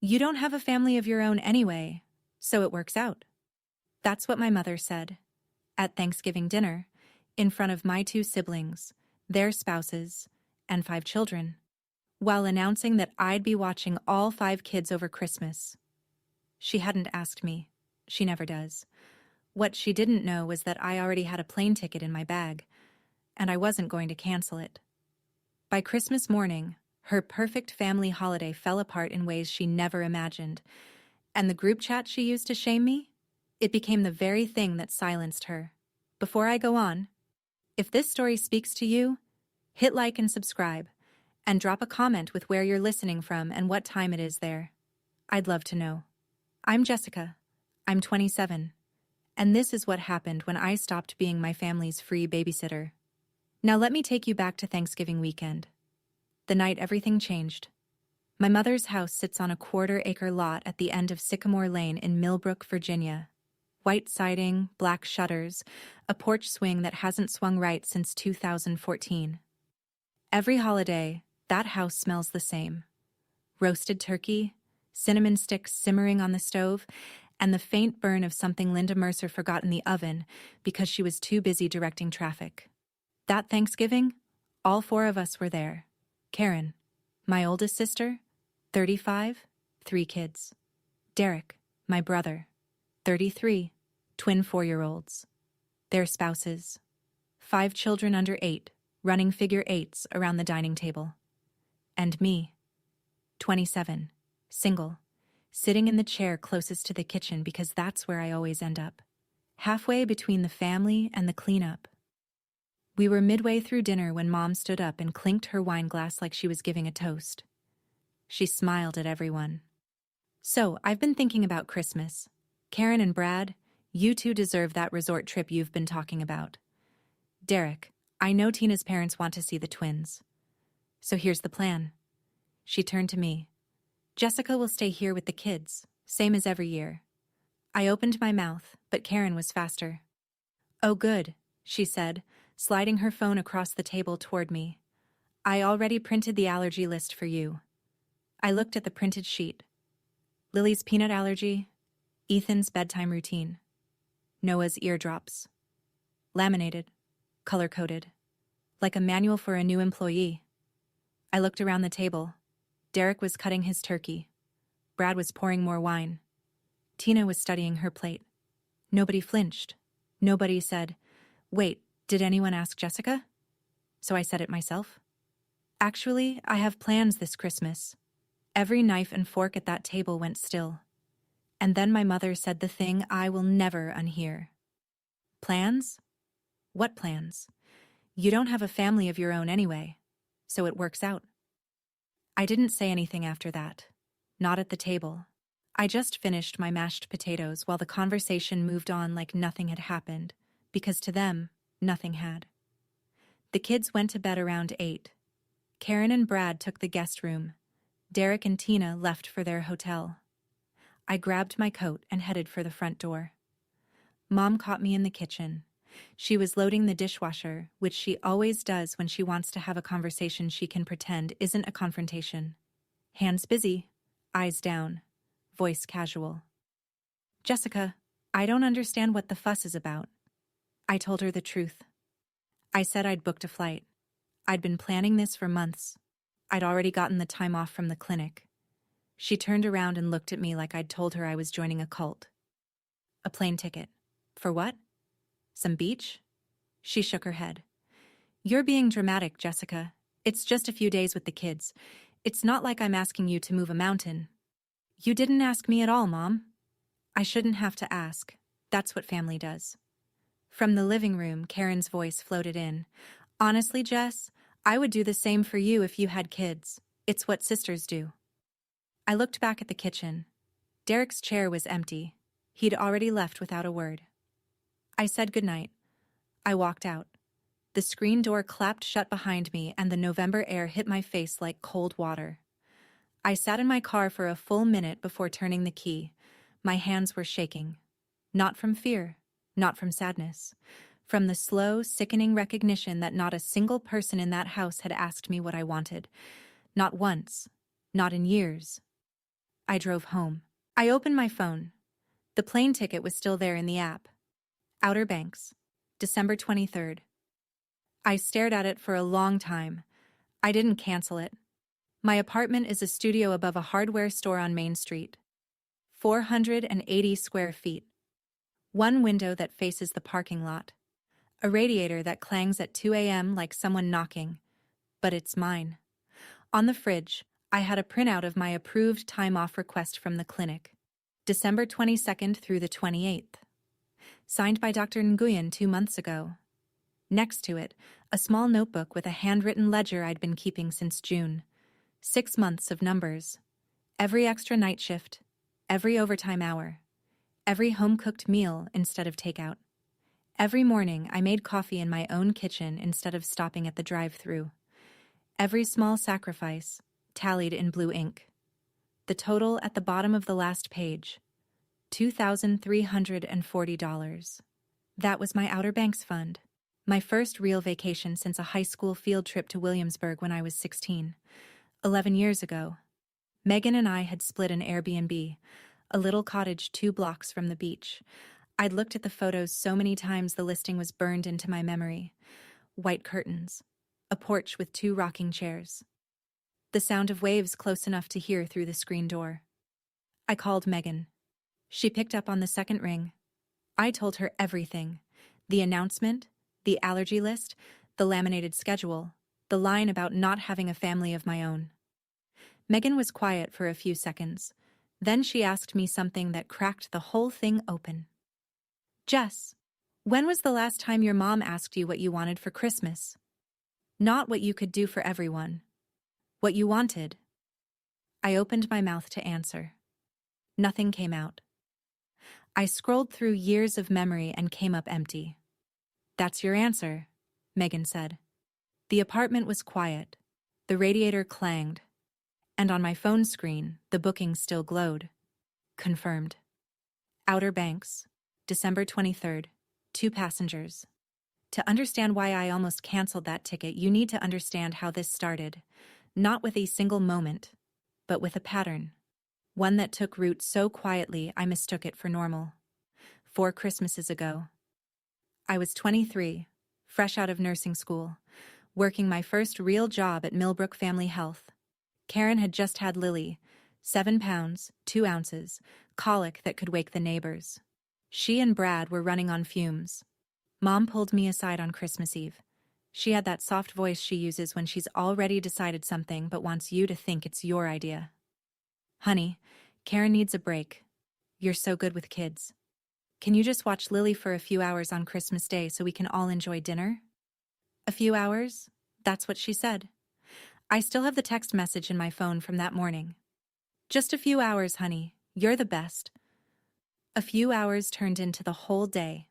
You don't have a family of your own anyway, so it works out. That's what my mother said. At Thanksgiving dinner, in front of my two siblings, their spouses, and 5 children, while announcing that I'd be watching all 5 kids over Christmas. She hadn't asked me. She never does. What she didn't know was that I already had a plane ticket in my bag, and I wasn't going to cancel it. By Christmas morning, her perfect family holiday fell apart in ways she never imagined, and the group chat she used to shame me, it became the very thing that silenced her. Before I go on, if this story speaks to you, hit like and subscribe, and drop a comment with where you're listening from and what time it is there. I'd love to know. I'm Jessica. I'm 27. And this is what happened when I stopped being my family's free babysitter. Now let me take you back to Thanksgiving weekend. The night everything changed. My mother's house sits on a 1/4-acre lot at the end of Sycamore Lane in Millbrook, Virginia. White siding, black shutters, a porch swing that hasn't swung right since 2014. Every holiday, that house smells the same. Roasted turkey, cinnamon sticks simmering on the stove, and the faint burn of something Linda Mercer forgot in the oven because she was too busy directing traffic. That Thanksgiving, all 4 of us were there. Karen, my oldest sister, 35, 3 kids. Derek, my brother, 33, twin 4-year-olds. Their spouses. 5 children under 8, running figure 8s around the dining table. And me, 27, single, sitting in the chair closest to the kitchen because that's where I always end up. Halfway between the family and the cleanup. We were midway through dinner when Mom stood up and clinked her wine glass like she was giving a toast. She smiled at everyone. So, I've been thinking about Christmas. Karen and Brad, you two deserve that resort trip you've been talking about. Derek, I know Tina's parents want to see the twins. So here's the plan. She turned to me. Jessica will stay here with the kids, same as every year. I opened my mouth, but Karen was faster. Oh good, she said, sliding her phone across the table toward me. I already printed the allergy list for you. I looked at the printed sheet. Lily's peanut allergy, Ethan's bedtime routine, Noah's eardrops. Laminated, color-coded, like a manual for a new employee. I looked around the table. Derek was cutting his turkey. Brad was pouring more wine. Tina was studying her plate. Nobody flinched. Nobody said, "Wait, did anyone ask Jessica?" So I said it myself. Actually, I have plans this Christmas. Every knife and fork at that table went still. And then my mother said the thing I will never unhear. Plans? What plans? You don't have a family of your own anyway, so it works out. I didn't say anything after that. Not at the table. I just finished my mashed potatoes while the conversation moved on like nothing had happened, because to them, nothing had. The kids went to bed around 8. Karen and Brad took the guest room. Derek and Tina left for their hotel. I grabbed my coat and headed for the front door. Mom caught me in the kitchen. She was loading the dishwasher, which she always does when she wants to have a conversation she can pretend isn't a confrontation. Hands busy, eyes down, voice casual. Jessica, I don't understand what the fuss is about. I told her the truth. I said I'd booked a flight. I'd been planning this for months. I'd already gotten the time off from the clinic. She turned around and looked at me like I'd told her I was joining a cult. A plane ticket. For what? Some beach? She shook her head. You're being dramatic, Jessica. It's just a few days with the kids. It's not like I'm asking you to move a mountain. You didn't ask me at all, Mom. I shouldn't have to ask. That's what family does. From the living room, Karen's voice floated in. Honestly, Jess, I would do the same for you if you had kids. It's what sisters do. I looked back at the kitchen. Derek's chair was empty. He'd already left without a word. I said goodnight. I walked out. The screen door clapped shut behind me and the November air hit my face like cold water. I sat in my car for a full minute before turning the key. My hands were shaking. Not from fear, not from sadness. From the slow, sickening recognition that not a single person in that house had asked me what I wanted. Not once. Not in years. I drove home. I opened my phone. The plane ticket was still there in the app. Outer Banks, December 23rd. I stared at it for a long time. I didn't cancel it. My apartment is a studio above a hardware store on Main Street. 480 square feet. One window that faces the parking lot. A radiator that clangs at 2 a.m. like someone knocking. But it's mine. On the fridge, I had a printout of my approved time-off request from the clinic. December 22nd through the 28th. Signed by Dr. Nguyen 2 months ago. Next to it, a small notebook with a handwritten ledger I'd been keeping since June. 6 months of numbers. Every extra night shift. Every overtime hour. Every home-cooked meal instead of takeout. Every morning I made coffee in my own kitchen instead of stopping at the drive-thru. Every small sacrifice, tallied in blue ink. The total at the bottom of the last page. $2,340. That was my Outer Banks fund. My first real vacation since a high school field trip to Williamsburg when I was 16. 11 years ago. Megan and I had split an Airbnb, a little cottage 2 blocks from the beach. I'd looked at the photos so many times the listing was burned into my memory. White curtains. A porch with 2 rocking chairs. The sound of waves close enough to hear through the screen door. I called Megan. She picked up on the second ring. I told her everything. The announcement, the allergy list, the laminated schedule, the line about not having a family of my own. Megan was quiet for a few seconds. Then she asked me something that cracked the whole thing open. Jess, when was the last time your mom asked you what you wanted for Christmas? Not what you could do for everyone. What you wanted. I opened my mouth to answer. Nothing came out. I scrolled through years of memory and came up empty. That's your answer, Megan said. The apartment was quiet. The radiator clanged. And on my phone screen, the booking still glowed. Confirmed. Outer Banks, December 23rd, 2 passengers. To understand why I almost canceled that ticket, you need to understand how this started. Not with a single moment, but with a pattern. One that took root so quietly I mistook it for normal. 4 Christmases ago. I was 23, fresh out of nursing school, working my first real job at Millbrook Family Health. Karen had just had Lily, 7 pounds, 2 ounces, colic that could wake the neighbors. She and Brad were running on fumes. Mom pulled me aside on Christmas Eve. She had that soft voice she uses when she's already decided something but wants you to think it's your idea. Honey, Karen needs a break. You're so good with kids. Can you just watch Lily for a few hours on Christmas Day so we can all enjoy dinner? A few hours? That's what she said. I still have the text message in my phone from that morning. Just a few hours, honey. You're the best. A few hours turned into the whole day.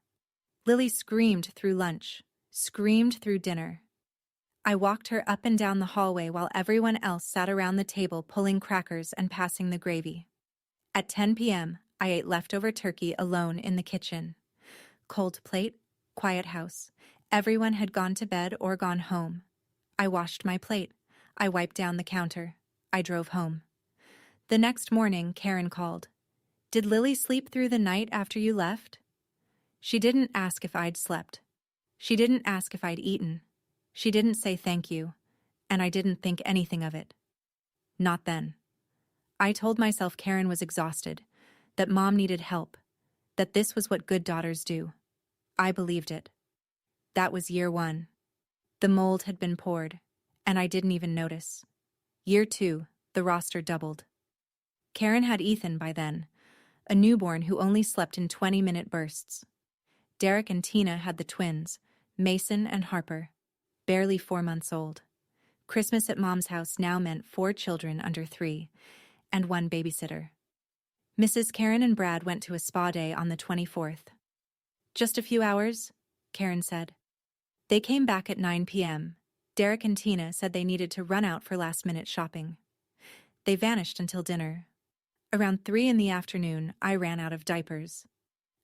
Lily screamed through lunch, screamed through dinner. I walked her up and down the hallway while everyone else sat around the table pulling crackers and passing the gravy. At 10 p.m., I ate leftover turkey alone in the kitchen. Cold plate, quiet house. Everyone had gone to bed or gone home. I washed my plate. I wiped down the counter. I drove home. The next morning, Karen called. Did Lily sleep through the night after you left? She didn't ask if I'd slept. She didn't ask if I'd eaten. She didn't say thank you, and I didn't think anything of it. Not then. I told myself Karen was exhausted, that Mom needed help, that this was what good daughters do. I believed it. That was year 1. The mold had been poured, and I didn't even notice. Year 2, the roster doubled. Karen had Ethan by then, a newborn who only slept in 20-minute bursts. Derek and Tina had the twins, Mason and Harper, barely 4 months old. Christmas at Mom's house now meant 4 children under 3, and 1 babysitter. Mrs. Karen and Brad went to a spa day on the 24th. Just a few hours, Karen said. They came back at 9 p.m. Derek and Tina said they needed to run out for last-minute shopping. They vanished until dinner. Around 3 in the afternoon, I ran out of diapers.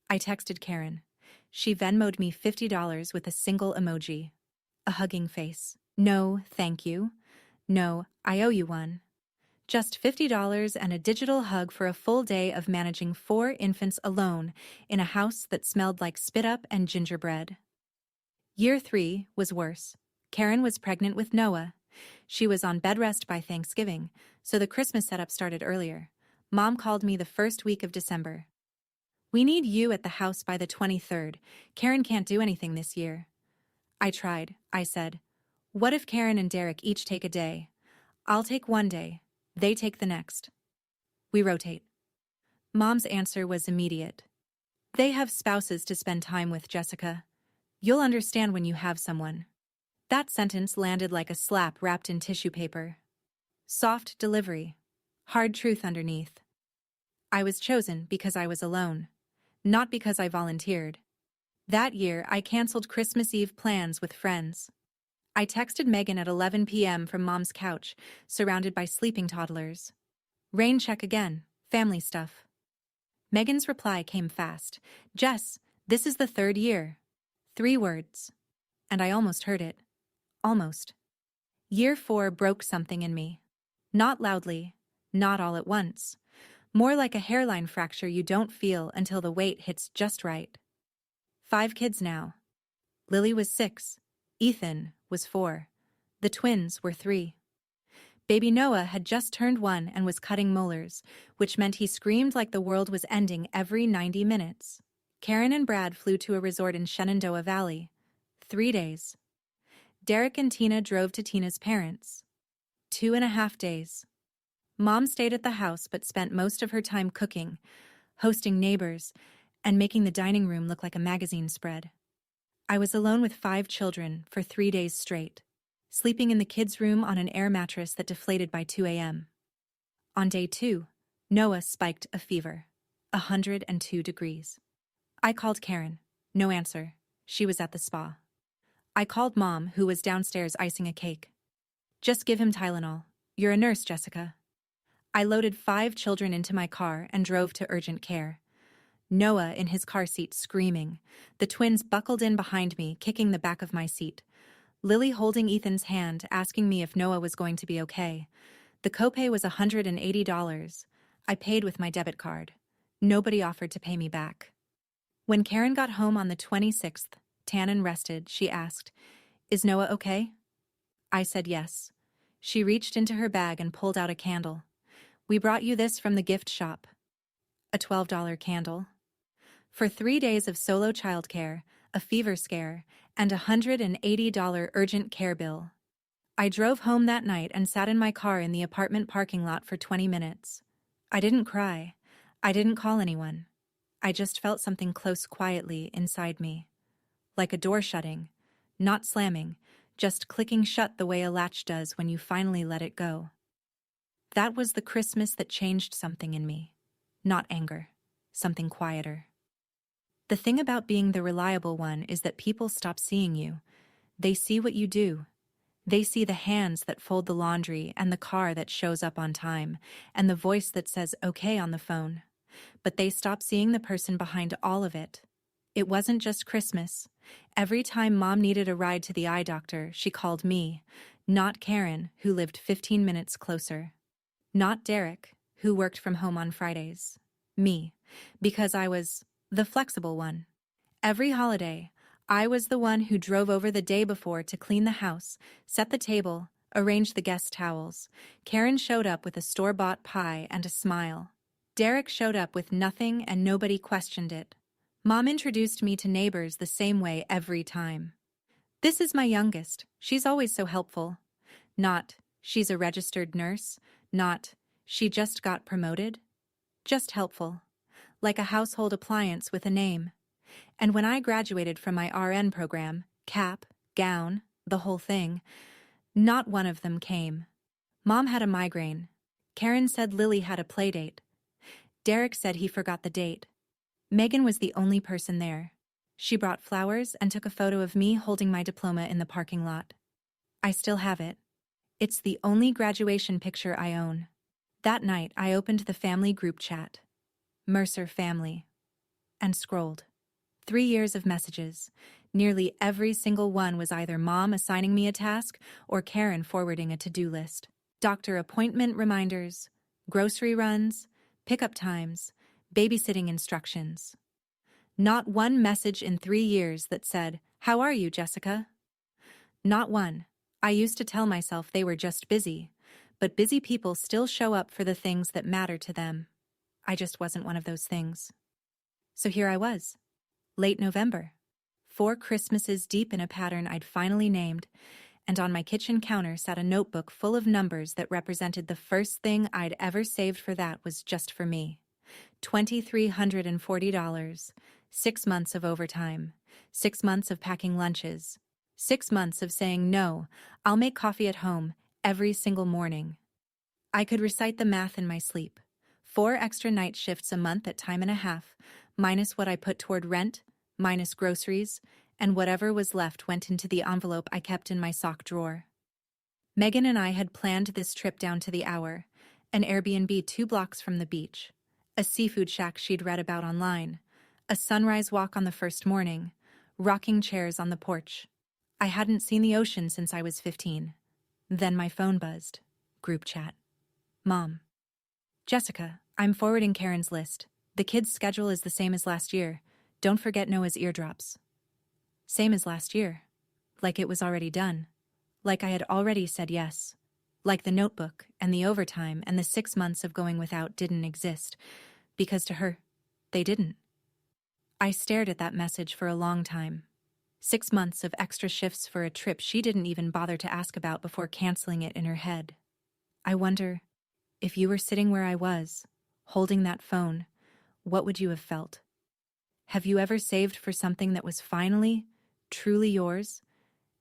I texted Karen. She Venmo'd me $50 with a single emoji. A hugging face. No, thank you. No, I owe you one. Just $50 and a digital hug for a full day of managing 4 infants alone in a house that smelled like spit up and gingerbread. Year 3 was worse. Karen was pregnant with Noah. She was on bed rest by Thanksgiving, so the Christmas setup started earlier. Mom called me the first week of December. "We need you at the house by the 23rd. Karen can't do anything this year." I tried, I said. "What if Karen and Derek each take a day? I'll take one day. They take the next. We rotate." Mom's answer was immediate. "They have spouses to spend time with, Jessica. You'll understand when you have someone." That sentence landed like a slap wrapped in tissue paper. Soft delivery. Hard truth underneath. I was chosen because I was alone, not because I volunteered. That year, I canceled Christmas Eve plans with friends. I texted Megan at 11 p.m. from Mom's couch, surrounded by sleeping toddlers. "Rain check again. Family stuff." Megan's reply came fast. "Jess, this is the 3rd year." 3 words. And I almost heard it. Almost. Year 4 broke something in me. Not loudly, not all at once. More like a hairline fracture you don't feel until the weight hits just right. 5 kids now. Lily was 6. Ethan was 4. The twins were 3. Baby Noah had just turned 1 and was cutting molars, which meant he screamed like the world was ending every 90 minutes. Karen and Brad flew to a resort in Shenandoah Valley. 3 days. Derek and Tina drove to Tina's parents. 2.5 days. Mom stayed at the house but spent most of her time cooking, hosting neighbors, and making the dining room look like a magazine spread. I was alone with 5 children for 3 days straight, sleeping in the kids' room on an air mattress that deflated by 2 a.m. On day 2, Noah spiked a fever, 102 degrees. I called Karen. No answer. She was at the spa. I called Mom, who was downstairs icing a cake. "Just give him Tylenol. You're a nurse, Jessica." I loaded 5 children into my car and drove to urgent care. Noah in his car seat screaming. The twins buckled in behind me, kicking the back of my seat. Lily holding Ethan's hand, asking me if Noah was going to be okay. The copay was $180. I paid with my debit card. Nobody offered to pay me back. When Karen got home on the 26th, tan and rested, she asked, "Is Noah okay?" I said yes. She reached into her bag and pulled out a candle. "We brought you this from the gift shop." A $12 candle. For 3 days of solo childcare, a fever scare, and a $180 urgent care bill. I drove home that night and sat in my car in the apartment parking lot for 20 minutes. I didn't cry. I didn't call anyone. I just felt something close quietly inside me. Like a door shutting, not slamming, just clicking shut the way a latch does when you finally let it go. That was the Christmas that changed something in me. Not anger, something quieter. The thing about being the reliable one is that people stop seeing you. They see what you do. They see the hands that fold the laundry and the car that shows up on time and the voice that says okay on the phone. But they stop seeing the person behind all of it. It wasn't just Christmas. Every time Mom needed a ride to the eye doctor, she called me, not Karen, who lived 15 minutes closer. Not Derek, who worked from home on Fridays. Me, because I was the flexible one. Every holiday, I was the one who drove over the day before to clean the house, set the table, arrange the guest towels. Karen showed up with a store-bought pie and a smile. Derek showed up with nothing and nobody questioned it. Mom introduced me to neighbors the same way every time. "This is my youngest. She's always so helpful." Not, "She's a registered nurse." Not, "She just got promoted." Just helpful. Like a household appliance with a name. And when I graduated from my RN program, cap, gown, the whole thing, not one of them came. Mom had a migraine. Karen said Lily had a playdate. Derek said he forgot the date. Megan was the only person there. She brought flowers and took a photo of me holding my diploma in the parking lot. I still have it. It's the only graduation picture I own. That night, I opened the family group chat. Mercer family. And scrolled. 3 years of messages. Nearly every single one was either Mom assigning me a task or Karen forwarding a to-do list. Doctor appointment reminders, grocery runs, pickup times, babysitting instructions. Not one message in 3 years that said, "How are you, Jessica?" Not one. I used to tell myself they were just busy, but busy people still show up for the things that matter to them. I just wasn't one of those things. So here I was, late November, 4 Christmases deep in a pattern I'd finally named, and on my kitchen counter sat a notebook full of numbers that represented the first thing I'd ever saved for that was just for me. $2,340, 6 months of overtime, 6 months of packing lunches, 6 months of saying, "No, I'll make coffee at home," every single morning. I could recite the math in my sleep. 4 extra night shifts a month at time and a half, minus what I put toward rent, minus groceries, and whatever was left went into the envelope I kept in my sock drawer. Megan and I had planned this trip down to the hour, an Airbnb 2 blocks from the beach, a seafood shack she'd read about online, a sunrise walk on the first morning, rocking chairs on the porch. I hadn't seen the ocean since I was 15. Then my phone buzzed. Group chat. Mom. Jessica, I'm forwarding Karen's list. The kids' schedule is the same as last year. Don't forget Noah's eardrops. Same as last year. Like it was already done. Like I had already said yes. Like the notebook and the overtime and the 6 months of going without didn't exist. Because to her, they didn't. I stared at that message for a long time. 6 months of extra shifts for a trip she didn't even bother to ask about before canceling it in her head. I wonder, if you were sitting where I was, holding that phone, what would you have felt? Have you ever saved for something that was finally, truly yours,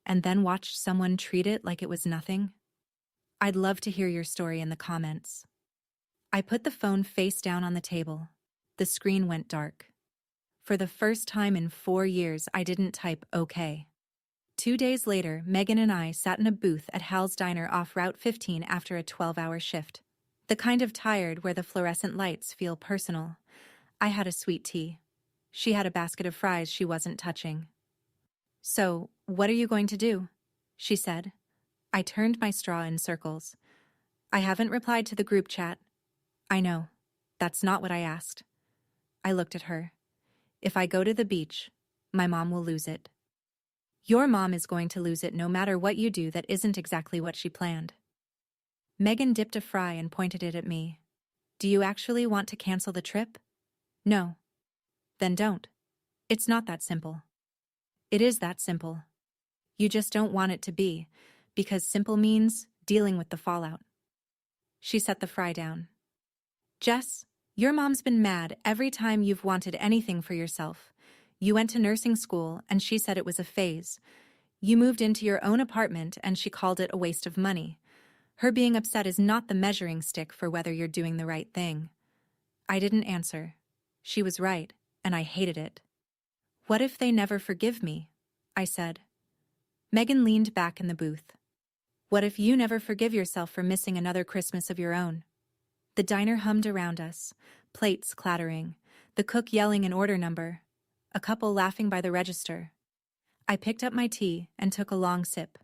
and then watched someone treat it like it was nothing? I'd love to hear your story in the comments. I put the phone face down on the table. The screen went dark. For the first time in 4 years, I didn't type okay. 2 days later, Megan and I sat in a booth at Hal's Diner off Route 15 after a 12-hour shift. The kind of tired where the fluorescent lights feel personal. I had a sweet tea. She had a basket of fries she wasn't touching. "So, what are you going to do?" she said. I turned my straw in circles. "I haven't replied to the group chat." "I know. That's not what I asked." I looked at her. "If I go to the beach, my mom will lose it." "Your mom is going to lose it no matter what you do that isn't exactly what she planned." Megan dipped a fry and pointed it at me. "Do you actually want to cancel the trip?" "No." "Then don't. It's not that simple." "It is that simple. You just don't want it to be, because simple means dealing with the fallout." She set the fry down. "Jess, your mom's been mad every time you've wanted anything for yourself. You went to nursing school and she said it was a phase. You moved into your own apartment and she called it a waste of money. Her being upset is not the measuring stick for whether you're doing the right thing." I didn't answer. She was right, and I hated it. "What if they never forgive me?" I said. Megan leaned back in the booth. "What if you never forgive yourself for missing another Christmas of your own?" The diner hummed around us, plates clattering, the cook yelling an order number, a couple laughing by the register. I picked up my tea and took a long sip.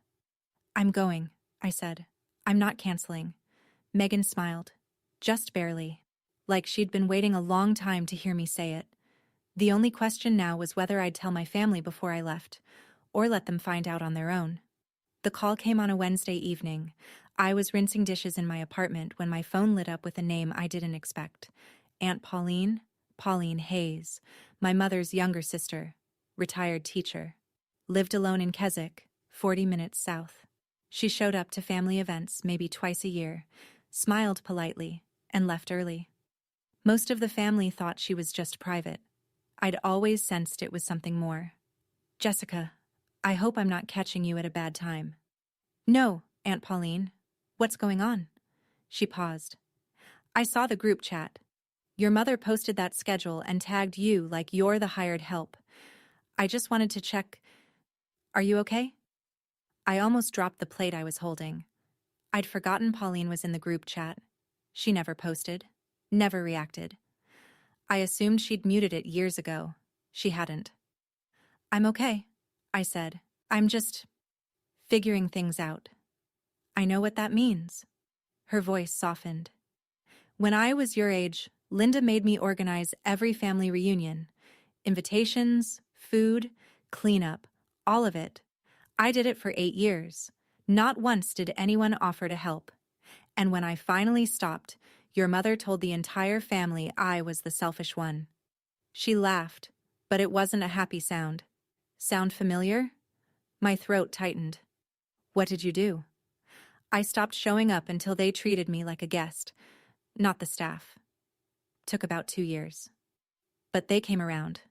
"I'm going," I said. "I'm not canceling." Megan smiled. Just barely. Like she'd been waiting a long time to hear me say it. The only question now was whether I'd tell my family before I left, or let them find out on their own. The call came on a Wednesday evening. I was rinsing dishes in my apartment when my phone lit up with a name I didn't expect. Aunt Pauline? Pauline Hayes, my mother's younger sister, retired teacher. Lived alone in Keswick, 40 minutes south. She showed up to family events maybe twice a year, smiled politely, and left early. Most of the family thought she was just private. I'd always sensed it was something more. "Jessica, I hope I'm not catching you at a bad time." "No, Aunt Pauline. What's going on?" She paused. "I saw the group chat. Your mother posted that schedule and tagged you like you're the hired help. I just wanted to check. Are you okay?" I almost dropped the plate I was holding. I'd forgotten Pauline was in the group chat. She never posted, never reacted. I assumed she'd muted it years ago. She hadn't. "I'm okay," I said. "I'm just figuring things out." "I know what that means." Her voice softened. When I was your age, Linda made me organize every family reunion. Invitations, food, cleanup, all of it. I did it for 8 years. Not once did anyone offer to help. And when I finally stopped, your mother told the entire family I was the selfish one. She laughed, but it wasn't a happy sound. Sound familiar? My throat tightened. What did you do? I stopped showing up until they treated me like a guest, not the staff. Took about 2 years. But they came around.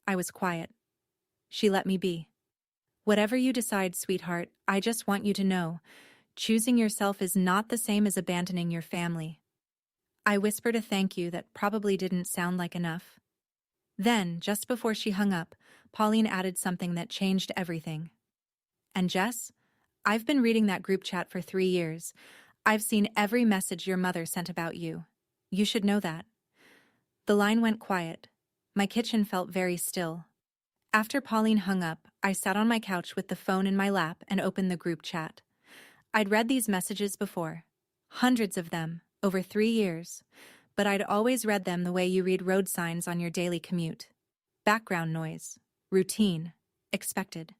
I was quiet. She let me be. Whatever you decide, sweetheart, I just want you to know, choosing yourself is not the same as abandoning your family. I whispered a thank you that probably didn't sound like enough. Then, just before she hung up, Pauline added something that changed everything. And Jess, I've been reading that group chat for 3 years. I've seen every message your mother sent about you. You should know that. The line went quiet. My kitchen felt very still. After Pauline hung up, I sat on my couch with the phone in my lap and opened the group chat. I'd read these messages before. Hundreds of them, over 3 years. But I'd always read them the way you read road signs on your daily commute. Background noise, routine, expected.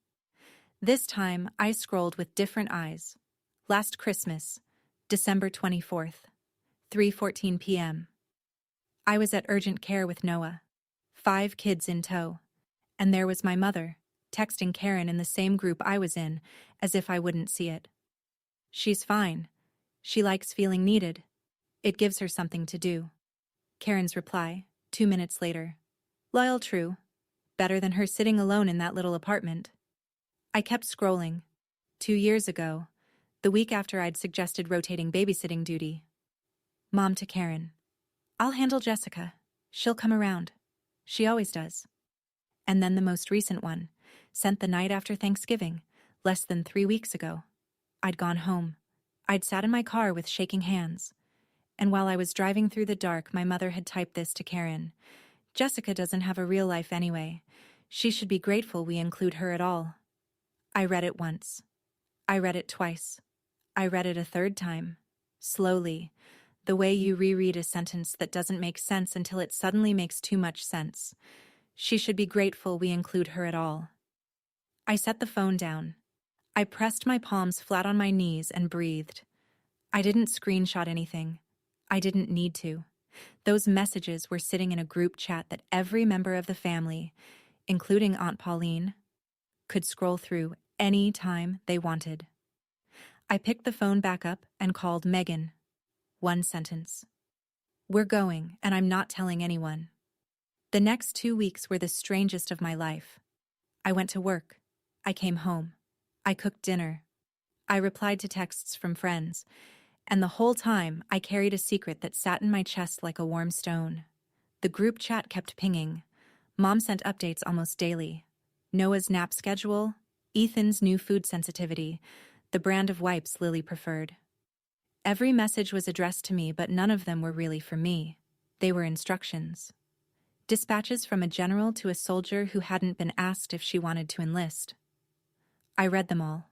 This time, I scrolled with different eyes. Last Christmas, December 24th, 3:14 p.m. I was at urgent care with Noah, 5 kids in tow. And there was my mother, texting Karen in the same group I was in, as if I wouldn't see it. She's fine. She likes feeling needed. It gives her something to do. Karen's reply, 2 minutes later. Loyal, true. Better than her sitting alone in that little apartment. I kept scrolling. 2 years ago, the week after I'd suggested rotating babysitting duty. Mom to Karen. I'll handle Jessica. She'll come around. She always does. And then the most recent one, sent the night after Thanksgiving, less than 3 weeks ago. I'd gone home. I'd sat in my car with shaking hands. And while I was driving through the dark, my mother had typed this to Karen. Jessica doesn't have a real life anyway. She should be grateful we include her at all. I read it once. I read it twice. I read it a third time. Slowly, the way you reread a sentence that doesn't make sense until it suddenly makes too much sense. She should be grateful we include her at all. I set the phone down. I pressed my palms flat on my knees and breathed. I didn't screenshot anything. I didn't need to. Those messages were sitting in a group chat that every member of the family, including Aunt Pauline, could scroll through any time they wanted. I picked the phone back up and called Megan. 1 sentence. We're going, and I'm not telling anyone. The next 2 weeks were the strangest of my life. I went to work. I came home. I cooked dinner. I replied to texts from friends. And the whole time, I carried a secret that sat in my chest like a warm stone. The group chat kept pinging. Mom sent updates almost daily. Noah's nap schedule, Ethan's new food sensitivity, the brand of wipes Lily preferred. Every message was addressed to me, but none of them were really for me. They were instructions. Dispatches from a general to a soldier who hadn't been asked if she wanted to enlist. I read them all.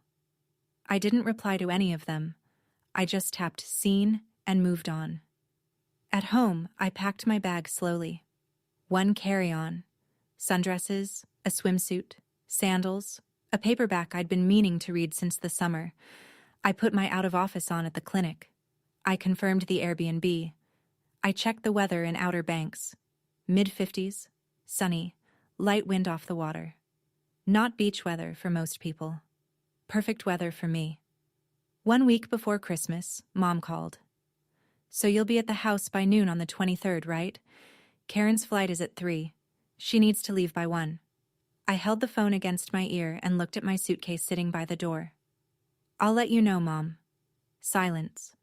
I didn't reply to any of them. I just tapped seen and moved on. At home, I packed my bag slowly. 1 carry-on, sundresses, a swimsuit, sandals, a paperback I'd been meaning to read since the summer. I put my out-of-office on at the clinic. I confirmed the Airbnb. I checked the weather in Outer Banks. Mid-50s, sunny, light wind off the water. Not beach weather for most people. Perfect weather for me. 1 week before Christmas, Mom called. So you'll be at the house by noon on the 23rd, right? Karen's flight is at 3. She needs to leave by 1. I held the phone against my ear and looked at my suitcase sitting by the door. I'll let you know, Mom. Silence.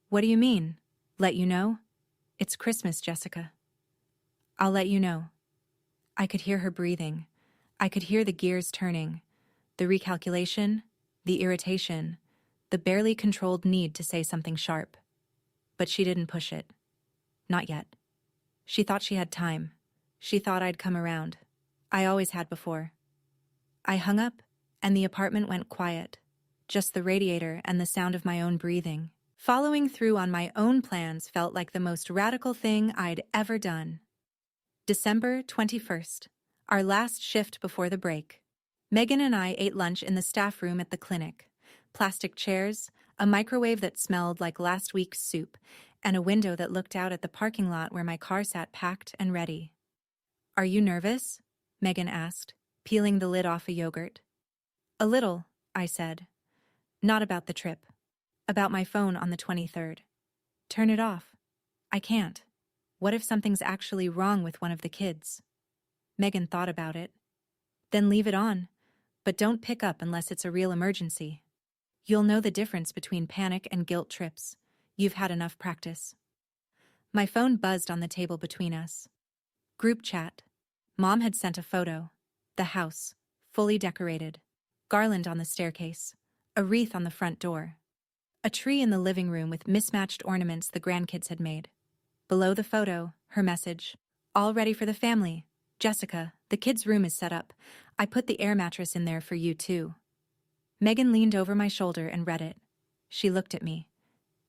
What do you mean, let you know? It's Christmas, Jessica. I'll let you know. I could hear her breathing. I could hear the gears turning. The recalculation, the irritation, the barely controlled need to say something sharp. But she didn't push it. Not yet. She thought she had time. She thought I'd come around. I always had before. I hung up, and the apartment went quiet. Just the radiator and the sound of my own breathing. Following through on my own plans felt like the most radical thing I'd ever done. December 21st, our last shift before the break. Megan and I ate lunch in the staff room at the clinic. Plastic chairs, a microwave that smelled like last week's soup, and a window that looked out at the parking lot where my car sat packed and ready. "Are you nervous?" Megan asked, peeling the lid off a yogurt. "A little," I said. "Not about the trip. About my phone on the 23rd. Turn it off." "I can't. What if something's actually wrong with one of the kids?" Megan thought about it. "Then leave it on, but don't pick up unless it's a real emergency. You'll know the difference between panic and guilt trips. You've had enough practice." My phone buzzed on the table between us. Group chat. Mom had sent a photo. The house, fully decorated. Garland on the staircase. A wreath on the front door. A tree in the living room with mismatched ornaments the grandkids had made. Below the photo, her message. "All ready for the family. Jessica, the kids' room is set up. I put the air mattress in there for you too." Megan leaned over my shoulder and read it. She looked at me.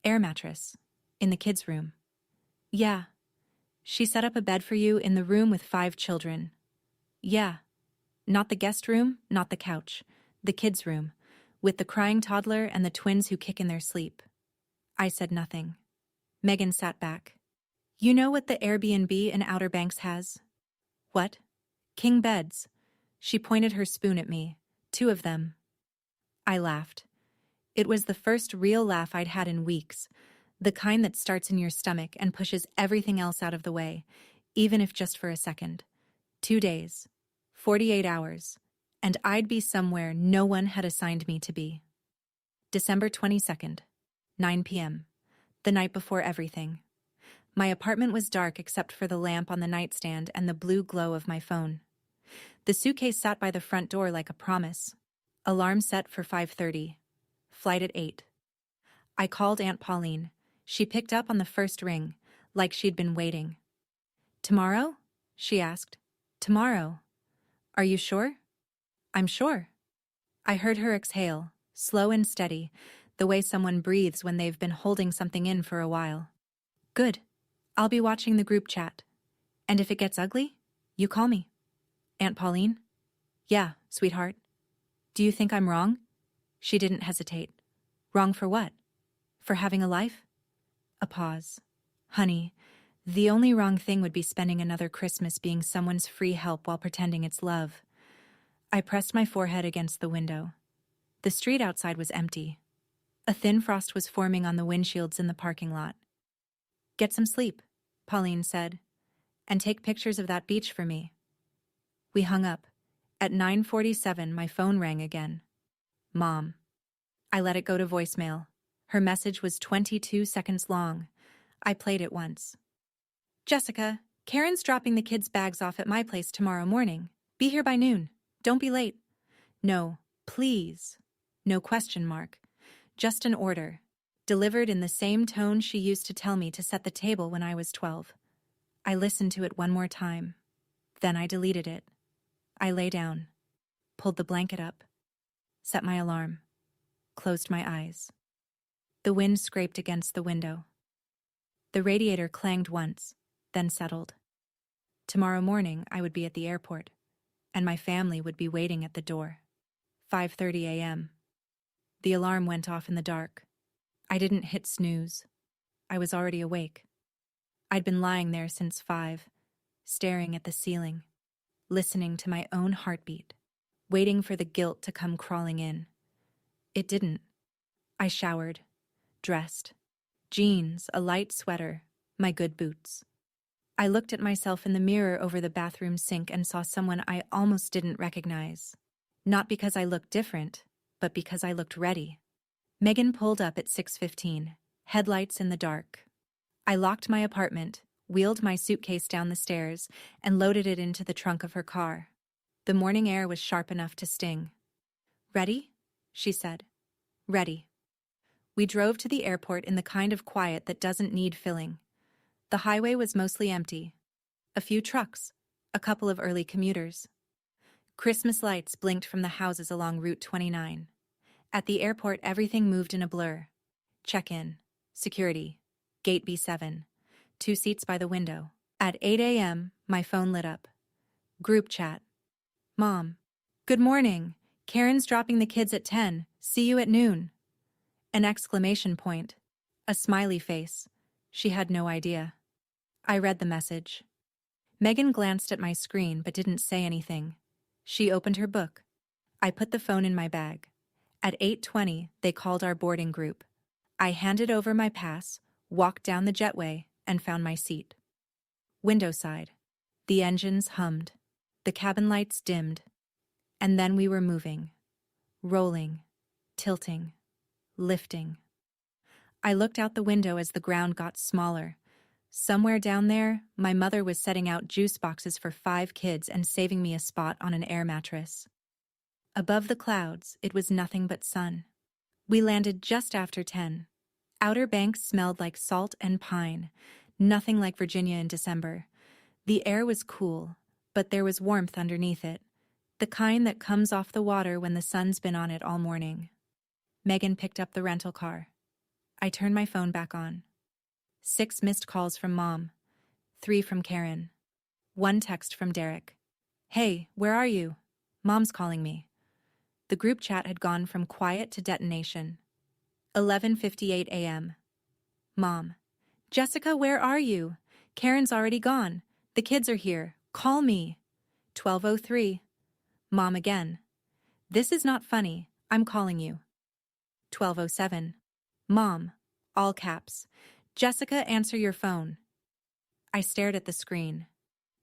"Air mattress. In the kids' room." "Yeah. She set up a bed for you in the room with 5 children." "Yeah. Not the guest room, not the couch. The kids' room, with the crying toddler and the twins who kick in their sleep." I said nothing. Megan sat back. "You know what the Airbnb in Outer Banks has?" "What?" "King beds." She pointed her spoon at me. 2 of them." I laughed. It was the first real laugh I'd had in weeks, the kind that starts in your stomach and pushes everything else out of the way, even if just for a second. 2 days, 48 hours, and I'd be somewhere no one had assigned me to be. December 22nd, 9 p.m., the night before everything. My apartment was dark except for the lamp on the nightstand and the blue glow of my phone. The suitcase sat by the front door like a promise. Alarm set for 5:30. Flight at 8. I called Aunt Pauline. She picked up on the first ring, like she'd been waiting. "Tomorrow?" she asked. "Tomorrow. Are you sure?" "I'm sure." I heard her exhale, slow and steady, the way someone breathes when they've been holding something in for a while. "Good. I'll be watching the group chat. And if it gets ugly, you call me." "Aunt Pauline?" "Yeah, sweetheart." "Do you think I'm wrong?" She didn't hesitate. "Wrong for what? For having a life?" A pause. "Honey, the only wrong thing would be spending another Christmas being someone's free help while pretending it's love." I pressed my forehead against the window. The street outside was empty. A thin frost was forming on the windshields in the parking lot. "Get some sleep," Pauline said, "and take pictures of that beach for me." We hung up. At 9:47, my phone rang again. Mom. I let it go to voicemail. Her message was 22 seconds long. I played it once. "Jessica, Karen's dropping the kids' bags off at my place tomorrow morning. Be here by noon. Don't be late." "No, please." No question mark. Just an order, delivered in the same tone she used to tell me to set the table when I was 12. I listened to it one more time. Then I deleted it. I lay down, pulled the blanket up, set my alarm, closed my eyes. The wind scraped against the window. The radiator clanged once, then settled. Tomorrow morning I would be at the airport, and my family would be waiting at the door. 5:30 a.m. The alarm went off in the dark. I didn't hit snooze. I was already awake. I'd been lying there since 5, staring at the ceiling, listening to my own heartbeat, waiting for the guilt to come crawling in. It didn't. I showered, dressed. Jeans, a light sweater, my good boots. I looked at myself in the mirror over the bathroom sink and saw someone I almost didn't recognize. Not because I looked different, but because I looked ready. Megan pulled up at 6:15, headlights in the dark. I locked my apartment, wheeled my suitcase down the stairs, and loaded it into the trunk of her car. The morning air was sharp enough to sting. "Ready?" she said. "Ready." We drove to the airport in the kind of quiet that doesn't need filling. The highway was mostly empty. A few trucks, a couple of early commuters. Christmas lights blinked from the houses along Route 29. At the airport, everything moved in a blur. Check-in, Security. Gate B7. 2 seats by the window. At 8 a.m., my phone lit up. Group chat. Mom. Good morning. Karen's dropping the kids at 10. See you at noon. An exclamation point. A smiley face. She had no idea. I read the message. Megan glanced at my screen but didn't say anything. She opened her book. I put the phone in my bag. At 8:20, they called our boarding group. I handed over my pass, walked down the jetway, and found my seat. Window side. The engines hummed. The cabin lights dimmed. And then we were moving. Rolling. Tilting. Lifting. I looked out the window as the ground got smaller. Somewhere down there, my mother was setting out juice boxes for 5 kids and saving me a spot on an air mattress. Above the clouds, it was nothing but sun. We landed just after 10. Outer Banks smelled like salt and pine, nothing like Virginia in December. The air was cool, but there was warmth underneath it, the kind that comes off the water when the sun's been on it all morning. Megan picked up the rental car. I turned my phone back on. 6 missed calls from Mom, 3 from Karen. 1 text from Derek. Hey, where are you? Mom's calling me. The group chat had gone from quiet to detonation. 11:58 a.m. Mom. Jessica, where are you? Karen's already gone. The kids are here. Call me. 12:03. Mom again. This is not funny. I'm calling you. 12:07. Mom. All caps. Jessica, answer your phone. I stared at the screen.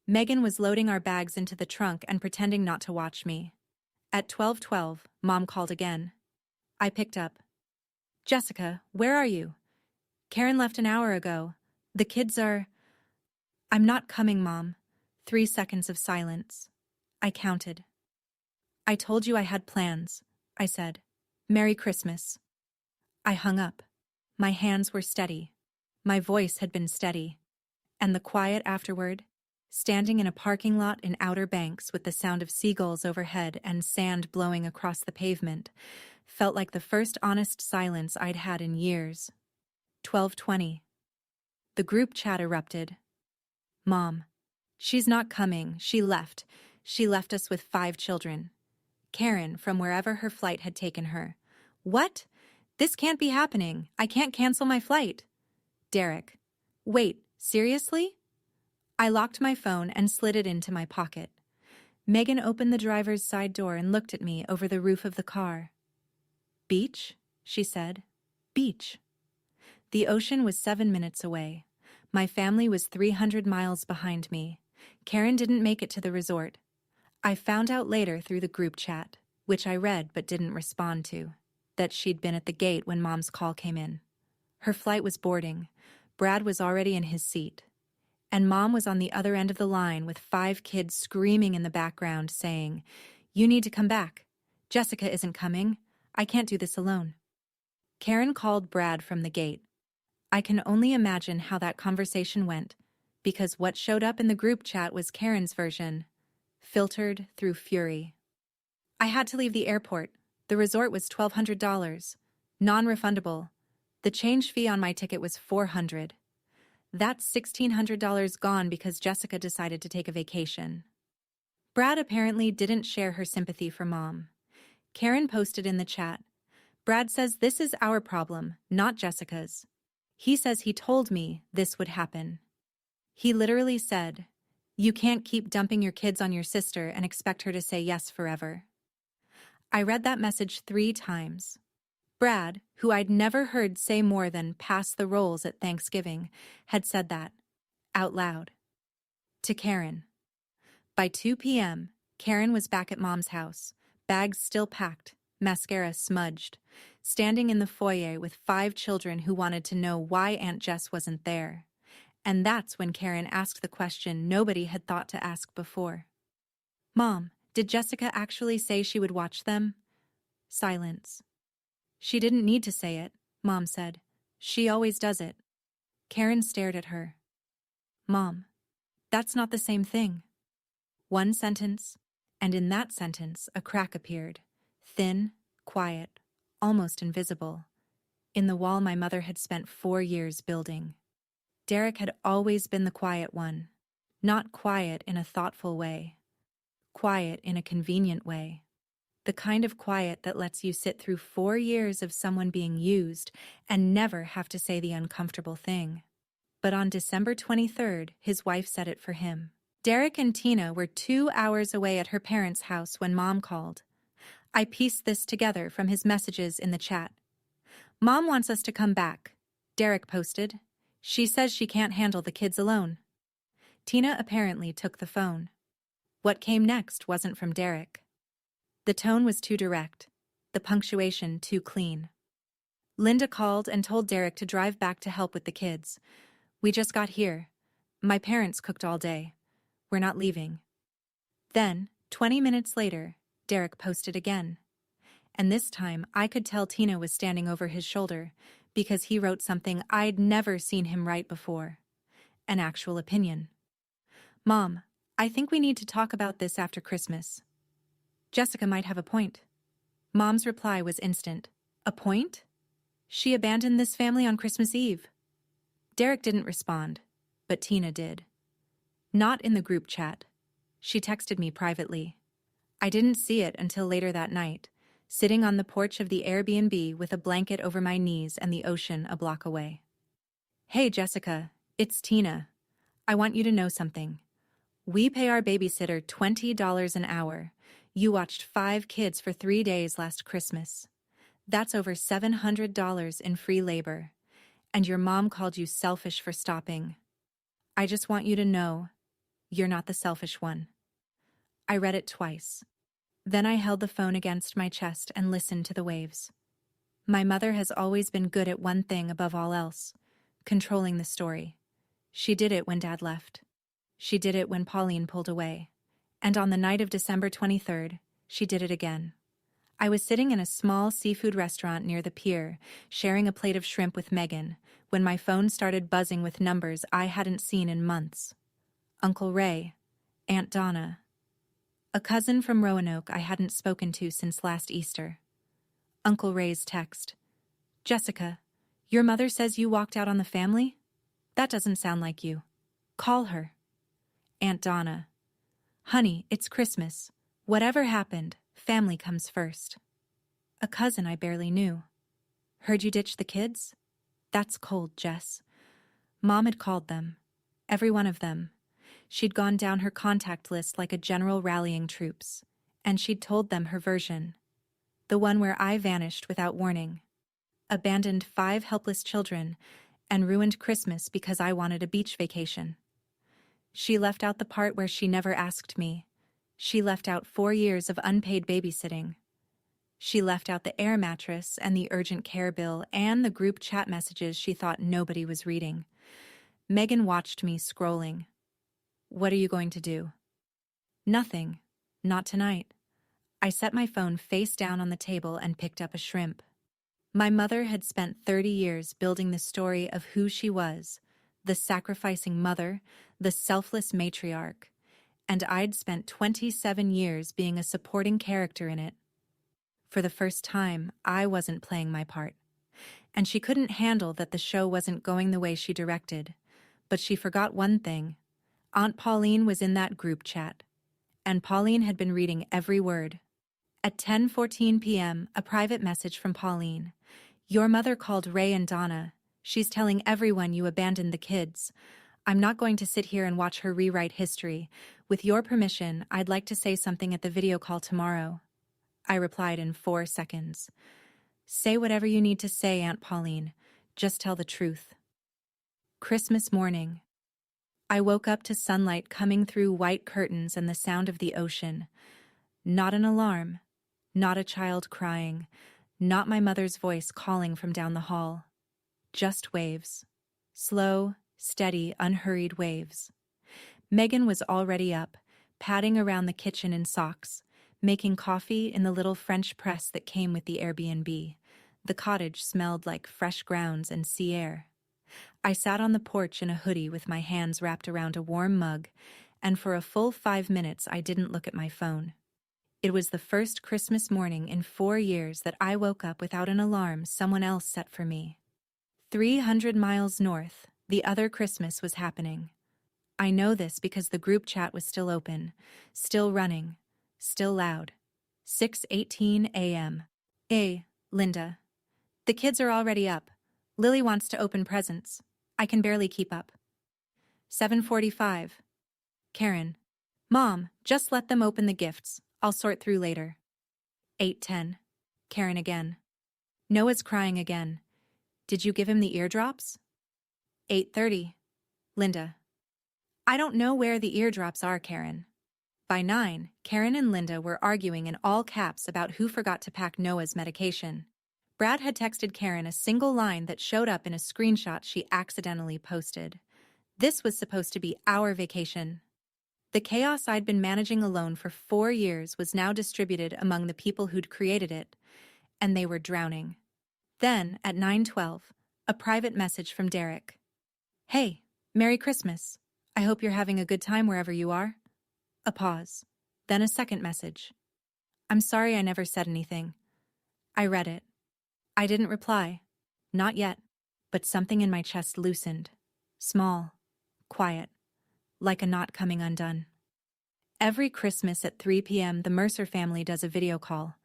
Megan was loading our bags into the trunk and pretending not to watch me. At 12:12, Mom called again. I picked up. Jessica, where are you? Karen left an hour ago. The kids are... I'm not coming, Mom. 3 seconds of silence. I counted. I told you I had plans, I said. Merry Christmas. I hung up. My hands were steady. My voice had been steady. And the quiet afterward, standing in a parking lot in Outer Banks with the sound of seagulls overhead and sand blowing across the pavement, felt like the first honest silence I'd had in years. 12:20. The group chat erupted. Mom. She's not coming. She left. She left us with 5 children. Karen, from wherever her flight had taken her. What? This can't be happening. I can't cancel my flight. Derek. Wait, seriously? I locked my phone and slid it into my pocket. Megan opened the driver's side door and looked at me over the roof of the car. Beach? She said. Beach. The ocean was 7 minutes away. My family was 300 miles behind me. Karen didn't make it to the resort. I found out later through the group chat, which I read but didn't respond to, that she'd been at the gate when Mom's call came in. Her flight was boarding. Brad was already in his seat. And Mom was on the other end of the line with 5 kids screaming in the background saying, You need to come back. Jessica isn't coming. I can't do this alone. Karen called Brad from the gate. I can only imagine how that conversation went, because what showed up in the group chat was Karen's version, filtered through fury. I had to leave the airport. The resort was $1,200, non-refundable. The change fee on my ticket was $400. That's $1,600 gone because Jessica decided to take a vacation. Brad apparently didn't share her sympathy for Mom. Karen posted in the chat, Brad says this is our problem, not Jessica's. He says he told me this would happen. He literally said, You can't keep dumping your kids on your sister and expect her to say yes forever. I read that message 3 times. Brad, who I'd never heard say more than pass the rolls at Thanksgiving, had said that, out loud. To Karen. By 2 p.m., Karen was back at Mom's house, bags still packed, mascara smudged, standing in the foyer with 5 children who wanted to know why Aunt Jess wasn't there. And that's when Karen asked the question nobody had thought to ask before. Mom, did Jessica actually say she would watch them? Silence. She didn't need to say it, Mom said. She always does it. Karen stared at her. Mom, that's not the same thing. 1 sentence, and in that sentence a crack appeared, thin, quiet, almost invisible. in the wall my mother had spent 4 years building. Derek had always been the quiet one. Not quiet in a thoughtful way. Quiet in a convenient way. The kind of quiet that lets you sit through 4 years of someone being used and never have to say the uncomfortable thing. But on December 23rd, his wife said it for him. Derek and Tina were 2 hours away at her parents' house when Mom called. I pieced this together from his messages in the chat. Mom wants us to come back, Derek posted. She says she can't handle the kids alone. Tina apparently took the phone. What came next wasn't from Derek. The tone was too direct, the punctuation too clean. Linda called and told Derek to drive back to help with the kids. We just got here. My parents cooked all day. We're not leaving. Then, 20 minutes later, Derek posted again. And this time I could tell Tina was standing over his shoulder because he wrote something I'd never seen him write before. An actual opinion. Mom, I think we need to talk about this after Christmas. Jessica might have a point. Mom's reply was instant. A point? She abandoned this family on Christmas Eve. Derek didn't respond, but Tina did. Not in the group chat. She texted me privately. I didn't see it until later that night, sitting on the porch of the Airbnb with a blanket over my knees and the ocean a block away. Hey Jessica, it's Tina. I want you to know something. We pay our babysitter $20 an hour. You watched 5 kids for 3 days last Christmas. That's over $700 in free labor. And your mom called you selfish for stopping. I just want you to know, you're not the selfish one. I read it twice. Then I held the phone against my chest and listened to the waves. My mother has always been good at one thing above all else, controlling the story. She did it when Dad left. She did it when Pauline pulled away. And on the night of December 23rd, she did it again. I was sitting in a small seafood restaurant near the pier, sharing a plate of shrimp with Megan, when my phone started buzzing with numbers I hadn't seen in months. Uncle Ray, Aunt Donna, a cousin from Roanoke I hadn't spoken to since last Easter. Uncle Ray's text. Jessica, your mother says you walked out on the family? That doesn't sound like you. Call her. Aunt Donna. Honey, it's Christmas. Whatever happened, family comes first. A cousin I barely knew. Heard you ditched the kids? That's cold, Jess. Mom had called them. Every one of them. She'd gone down her contact list like a general rallying troops, and she'd told them her version. The one where I vanished without warning. Abandoned 5 helpless children, and ruined Christmas because I wanted a beach vacation. She left out the part where she never asked me. She left out 4 years of unpaid babysitting. She left out the air mattress and the urgent care bill and the group chat messages she thought nobody was reading. Megan watched me scrolling. What are you going to do? Nothing. Not tonight. I set my phone face down on the table and picked up a shrimp. My mother had spent 30 years building the story of who she was, the sacrificing mother, the selfless matriarch, and I'd spent 27 years being a supporting character in it. For the first time, I wasn't playing my part. And she couldn't handle that the show wasn't going the way she directed. But she forgot one thing. Aunt Pauline was in that group chat. And Pauline had been reading every word. At 10:14 p.m., a private message from Pauline. Your mother called Ray and Donna. She's telling everyone you abandoned the kids. I'm not going to sit here and watch her rewrite history. With your permission, I'd like to say something at the video call tomorrow. I replied in 4 seconds. Say whatever you need to say, Aunt Pauline. Just tell the truth. Christmas morning. I woke up to sunlight coming through white curtains and the sound of the ocean. Not an alarm. Not a child crying. Not my mother's voice calling from down the hall. Just waves. Slow, steady, unhurried waves. Megan was already up, padding around the kitchen in socks, making coffee in the little French press that came with the Airbnb. The cottage smelled like fresh grounds and sea air. I sat on the porch in a hoodie with my hands wrapped around a warm mug, and for a full 5 minutes I didn't look at my phone. It was the first Christmas morning in 4 years that I woke up without an alarm someone else set for me. 300 miles north, the other Christmas was happening. I know this because the group chat was still open, still running, still loud. 6:18 a.m. Hey, Linda. The kids are already up. Lily wants to open presents. I can barely keep up. 7:45. Karen. Mom, just let them open the gifts. I'll sort through later. 8:10. Karen again. Noah's crying again. Did you give him the eardrops? 8:30. Linda. I don't know where the eardrops are, Karen. By 9, Karen and Linda were arguing in all caps about who forgot to pack Noah's medication. Brad had texted Karen a single line that showed up in a screenshot she accidentally posted. This was supposed to be our vacation. The chaos I'd been managing alone for 4 years was now distributed among the people who'd created it, and they were drowning. Then, at 9:12, a private message from Derek. Hey, Merry Christmas. I hope you're having a good time wherever you are. A pause. Then a second message. I'm sorry I never said anything. I read it. I didn't reply. Not yet. But something in my chest loosened. Small. Quiet. Like a knot coming undone. Every Christmas at 3 p.m. the Mercer family does a video call.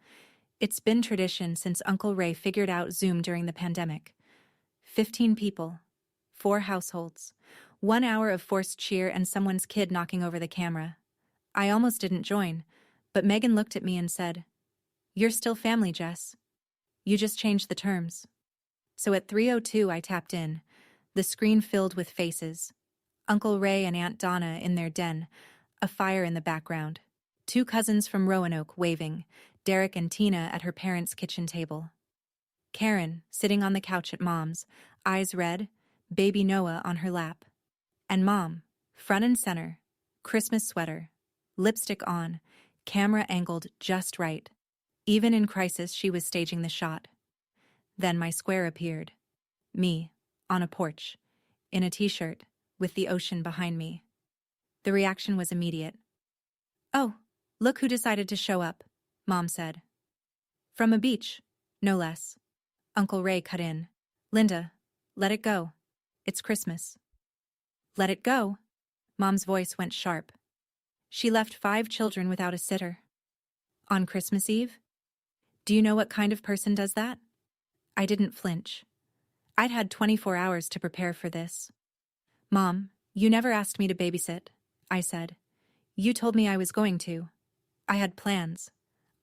It's been tradition since Uncle Ray figured out Zoom during the pandemic. 15 people. 4 households. 1 hour of forced cheer and someone's kid knocking over the camera. I almost didn't join, but Megan looked at me and said, "You're still family, Jess. You just changed the terms." So at 3:02 I tapped in, the screen filled with faces. Uncle Ray and Aunt Donna in their den, a fire in the background. 2 cousins from Roanoke waving, Derek and Tina at her parents' kitchen table. Karen, sitting on the couch at Mom's, eyes red, baby Noah on her lap. And Mom, front and center, Christmas sweater, lipstick on, camera angled just right. Even in crisis, she was staging the shot. Then my square appeared. Me, on a porch, in a t-shirt, with the ocean behind me. The reaction was immediate. "Oh, look who decided to show up," Mom said. "From a beach, no less." Uncle Ray cut in. "Linda, let it go. It's Christmas." "Let it go?" Mom's voice went sharp. "She left 5 children without a sitter. On Christmas Eve? Do you know what kind of person does that?" I didn't flinch. I'd had 24 hours to prepare for this. "Mom, you never asked me to babysit," I said. "You told me I was going to. I had plans.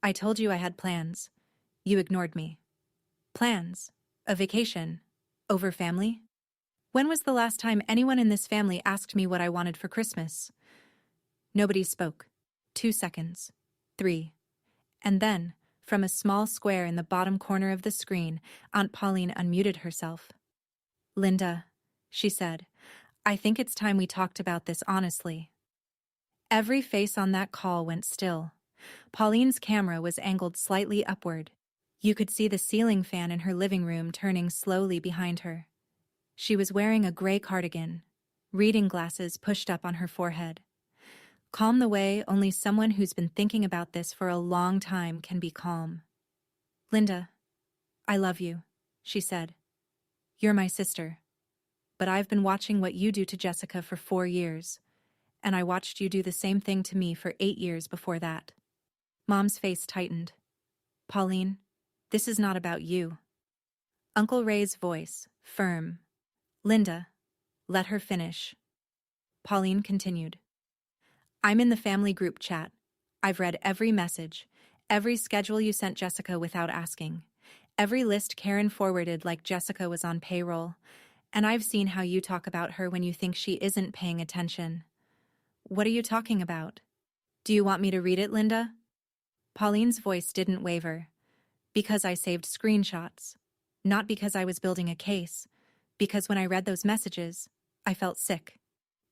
I told you I had plans. You ignored me. Plans? A vacation? Over family? When was the last time anyone in this family asked me what I wanted for Christmas?" Nobody spoke. 2 seconds. 3. And then, from a small square in the bottom corner of the screen, Aunt Pauline unmuted herself. "Linda," she said, "I think it's time we talked about this honestly." Every face on that call went still. Pauline's camera was angled slightly upward. You could see the ceiling fan in her living room turning slowly behind her. She was wearing a gray cardigan, reading glasses pushed up on her forehead. Calm the way only someone who's been thinking about this for a long time can be calm. "Linda, I love you," she said. "You're my sister. But I've been watching what you do to Jessica for 4 years, and I watched you do the same thing to me for 8 years before that." Mom's face tightened. "Pauline, this is not about you." Uncle Ray's voice, firm. "Linda, let her finish." Pauline continued. "I'm in the family group chat. I've read every message, every schedule you sent Jessica without asking, every list Karen forwarded like Jessica was on payroll, and I've seen how you talk about her when you think she isn't paying attention. What are you talking about? Do you want me to read it, Linda?" Pauline's voice didn't waver. "Because I saved screenshots. Not because I was building a case. Because when I read those messages, I felt sick.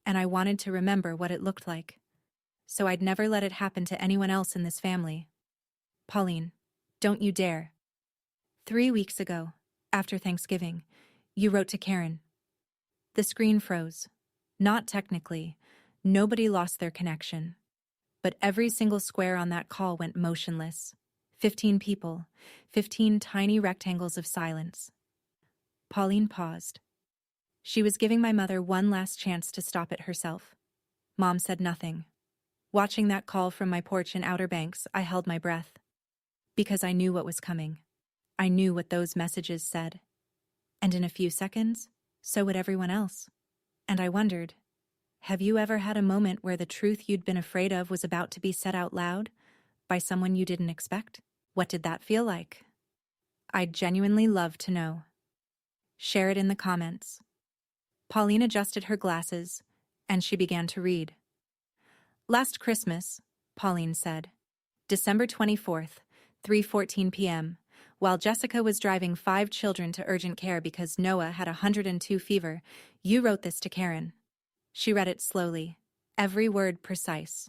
And I wanted to remember what it looked like. So I'd never let it happen to anyone else in this family. Pauline, don't you dare." 3 weeks ago, after Thanksgiving, you wrote to Karen. The screen froze. Not technically. Nobody lost their connection. but every single square on that call went motionless. 15 people, 15 tiny rectangles of silence. Pauline paused. She was giving my mother one last chance to stop it herself. Mom said nothing. Watching that call from my porch in Outer Banks, I held my breath. Because I knew what was coming. I knew what those messages said. And in a few seconds, so would everyone else. And I wondered, have you ever had a moment where the truth you'd been afraid of was about to be said out loud by someone you didn't expect? What did that feel like? I'd genuinely love to know. Share it in the comments. Pauline adjusted her glasses, and she began to read. Last Christmas, Pauline said, December 24th, 3:14 p.m., while Jessica was driving 5 children to urgent care because Noah had 102 fever, you wrote this to Karen. She read it slowly, every word precise.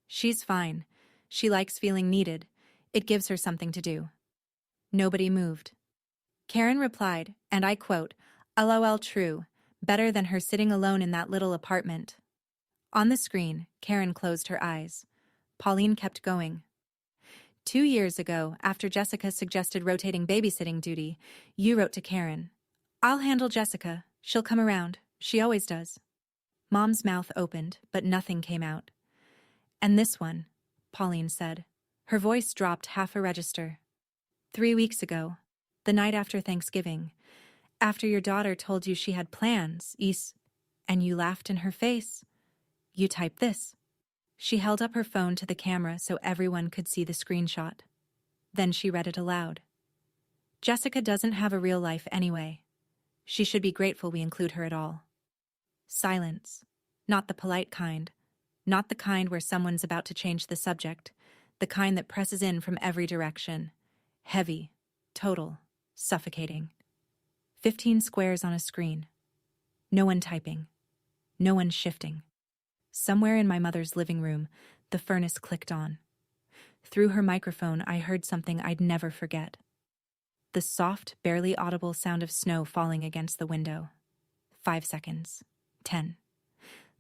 She's fine. She likes feeling needed. It gives her something to do. Nobody moved. Karen replied, and I quote, LOL true, better than her sitting alone in that little apartment. On the screen, Karen closed her eyes. Pauline kept going. 2 years ago, after Jessica suggested rotating babysitting duty, you wrote to Karen, I'll handle Jessica. She'll come around. She always does. Mom's mouth opened, but nothing came out. And this one, Pauline said. Her voice dropped half a register. 3 weeks ago, the night after Thanksgiving, after your daughter told you she had plans, and you laughed in her face, you typed this. She held up her phone to the camera so everyone could see the screenshot. Then she read it aloud. Jessica doesn't have a real life anyway. She should be grateful we include her at all. Silence. Not the polite kind. Not the kind where someone's about to change the subject. The kind that presses in from every direction. Heavy. Total. Suffocating. 15 squares on a screen. No one typing. No one shifting. Somewhere in my mother's living room, the furnace clicked on. Through her microphone, I heard something I'd never forget. The soft, barely audible sound of snow falling against the window. 5 seconds. 10.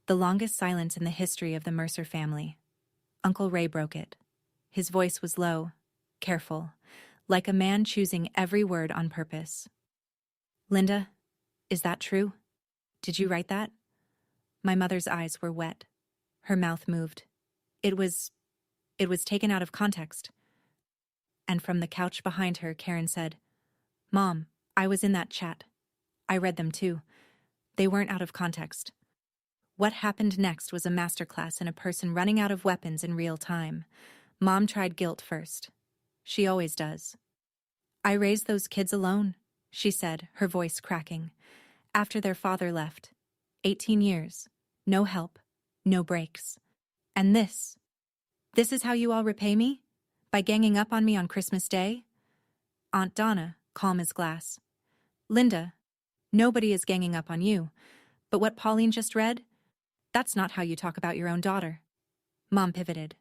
The longest silence in the history of the Mercer family. Uncle Ray broke it. His voice was low, careful, like a man choosing every word on purpose. Linda, is that true? Did you write that? My mother's eyes were wet. Her mouth moved. It was taken out of context. And from the couch behind her, Karen said, Mom, I was in that chat. I read them too. They weren't out of context. What happened next was a masterclass in a person running out of weapons in real time. Mom tried guilt first. She always does. I raised those kids alone, she said, her voice cracking. After their father left. 18 years. No help. No breaks. And this is how you all repay me? By ganging up on me on Christmas Day? Aunt Donna, calm as glass. Linda, nobody is ganging up on you. But what Pauline just read? That's not how you talk about your own daughter. Mom pivoted.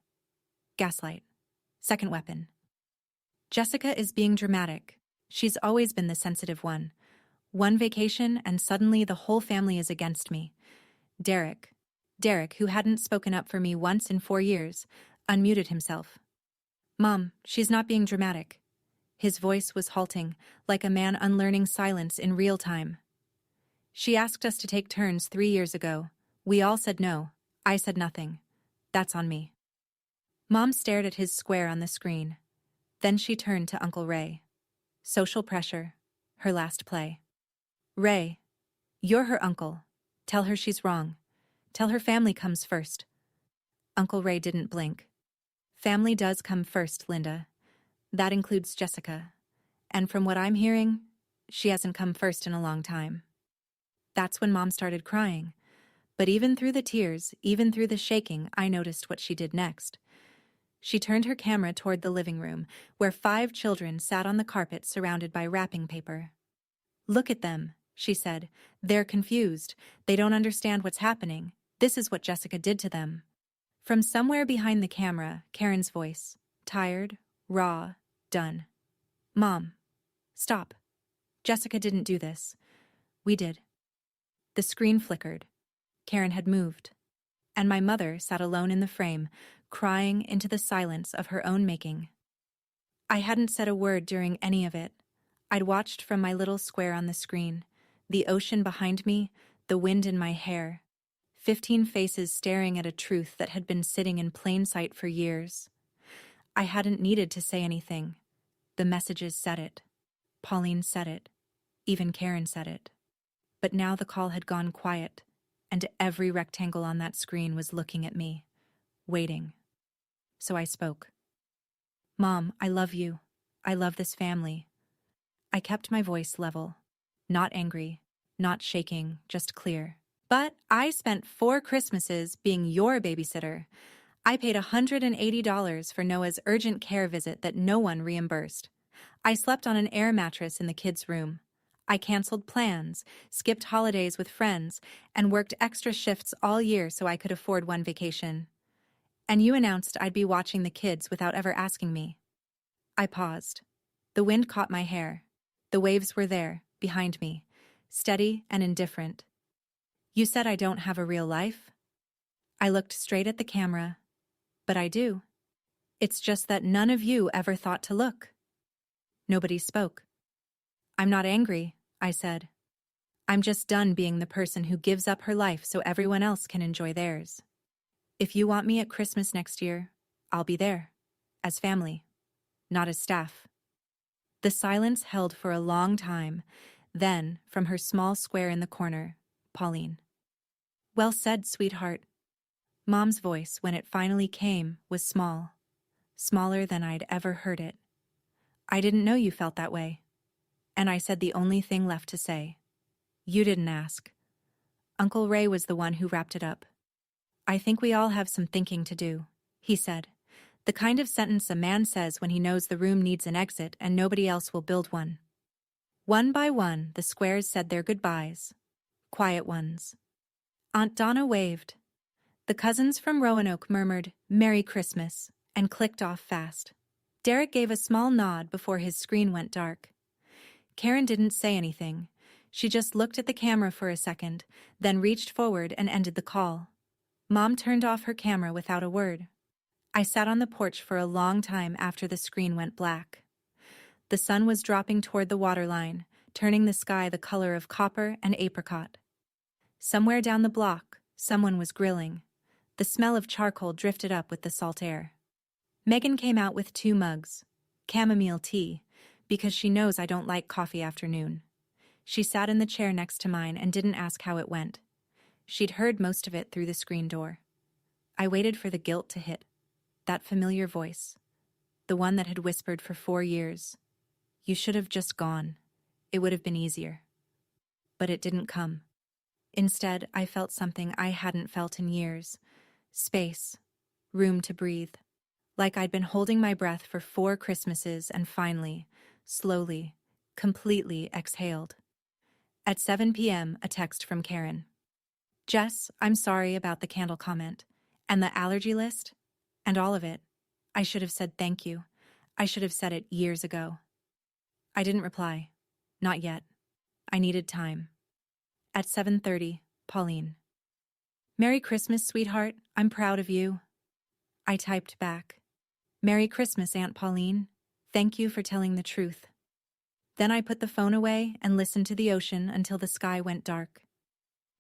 Gaslight. Second weapon. Jessica is being dramatic. She's always been the sensitive one. One vacation and suddenly the whole family is against me. Derek, who hadn't spoken up for me once in 4 years, unmuted himself. Mom, she's not being dramatic. His voice was halting, like a man unlearning silence in real time. She asked us to take turns 3 years ago. We all said no. I said nothing. That's on me. Mom stared at his square on the screen. Then she turned to Uncle Ray. Social pressure. Her last play. Ray, you're her uncle. Tell her she's wrong. Tell her family comes first. Uncle Ray didn't blink. Family does come first, Linda. That includes Jessica. And from what I'm hearing, she hasn't come first in a long time. That's when Mom started crying. But even through the tears, even through the shaking, I noticed what she did next. She turned her camera toward the living room, where 5 children sat on the carpet surrounded by wrapping paper. Look at them, she said. They're confused. They don't understand what's happening. This is what Jessica did to them. From somewhere behind the camera, Karen's voice. Tired, raw, done. Mom, stop. Jessica didn't do this. We did. The screen flickered. Karen had moved. And my mother sat alone in the frame, crying into the silence of her own making. I hadn't said a word during any of it. I'd watched from my little square on the screen, the ocean behind me, the wind in my hair. 15 faces staring at a truth that had been sitting in plain sight for years. I hadn't needed to say anything. The messages said it. Pauline said it. Even Karen said it. But now the call had gone quiet, and every rectangle on that screen was looking at me, waiting. So I spoke. Mom, I love you. I love this family. I kept my voice level. Not angry, not shaking, just clear. But I spent 4 Christmases being your babysitter. I paid $180 for Noah's urgent care visit that no one reimbursed. I slept on an air mattress in the kids' room. I canceled plans, skipped holidays with friends, and worked extra shifts all year so I could afford one vacation. And you announced I'd be watching the kids without ever asking me. I paused. The wind caught my hair. The waves were there, behind me, steady and indifferent. You said I don't have a real life? I looked straight at the camera. But I do. It's just that none of you ever thought to look. Nobody spoke. I'm not angry, I said. I'm just done being the person who gives up her life so everyone else can enjoy theirs. If you want me at Christmas next year, I'll be there. As family, not as staff. The silence held for a long time. Then, from her small square in the corner, Pauline. Well said, sweetheart. Mom's voice, when it finally came, was small. Smaller than I'd ever heard it. I didn't know you felt that way. And I said the only thing left to say. You didn't ask. Uncle Ray was the one who wrapped it up. I think we all have some thinking to do, he said. The kind of sentence a man says when he knows the room needs an exit and nobody else will build one. One by one, the squares said their goodbyes. Quiet ones. Aunt Donna waved. The cousins from Roanoke murmured, "Merry Christmas," and clicked off fast. Derek gave a small nod before his screen went dark. Karen didn't say anything. She just looked at the camera for a second, then reached forward and ended the call. Mom turned off her camera without a word. I sat on the porch for a long time after the screen went black. The sun was dropping toward the waterline, turning the sky the color of copper and apricot. Somewhere down the block, someone was grilling. The smell of charcoal drifted up with the salt air. Megan came out with 2 mugs. Chamomile tea, because she knows I don't like coffee after noon. She sat in the chair next to mine and didn't ask how it went. She'd heard most of it through the screen door. I waited for the guilt to hit. That familiar voice. The one that had whispered for 4 years. You should have just gone. It would have been easier. But it didn't come. Instead, I felt something I hadn't felt in years. Space. Room to breathe. Like I'd been holding my breath for 4 Christmases and finally, slowly, completely exhaled. At 7 p.m., a text from Karen. Jess, I'm sorry about the candle comment. And the allergy list? And all of it. I should have said thank you. I should have said it years ago. I didn't reply. Not yet. I needed time. At 7:30, Pauline. Merry Christmas, sweetheart. I'm proud of you. I typed back. Merry Christmas, Aunt Pauline. Thank you for telling the truth. Then I put the phone away and listened to the ocean until the sky went dark.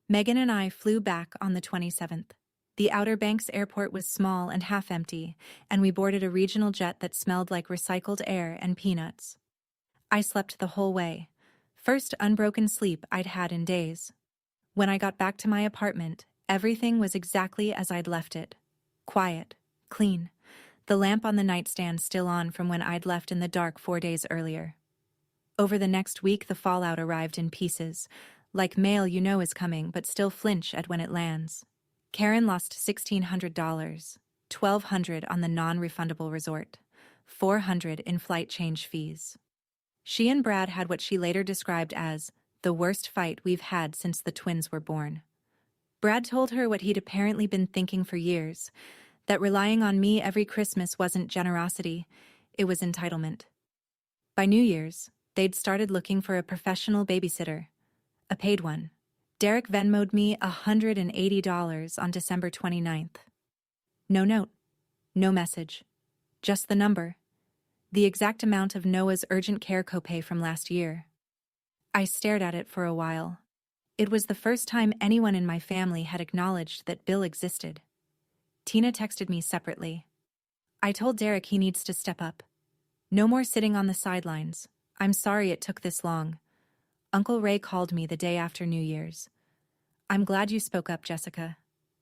Megan and I flew back on the 27th. The Outer Banks airport was small and half empty, and we boarded a regional jet that smelled like recycled air and peanuts. I slept the whole way. First unbroken sleep I'd had in days. When I got back to my apartment, everything was exactly as I'd left it. Quiet, clean, the lamp on the nightstand still on from when I'd left in the dark 4 days earlier. Over the next week, the fallout arrived in pieces, like mail you know is coming but still flinch at when it lands. Karen lost $1,600, $1,200 on the non-refundable resort, $400 in flight change fees. She and Brad had what she later described as the worst fight we've had since the twins were born. Brad told her what he'd apparently been thinking for years, that relying on me every Christmas wasn't generosity, it was entitlement. By New Year's, they'd started looking for a professional babysitter, a paid one. Derek Venmo'd me $180 on December 29th. No note. No message. Just the number. The exact amount of Noah's urgent care copay from last year. I stared at it for a while. It was the first time anyone in my family had acknowledged that Bill existed. Tina texted me separately. I told Derek he needs to step up. No more sitting on the sidelines. I'm sorry it took this long. Uncle Ray called me the day after New Year's. I'm glad you spoke up, Jessica.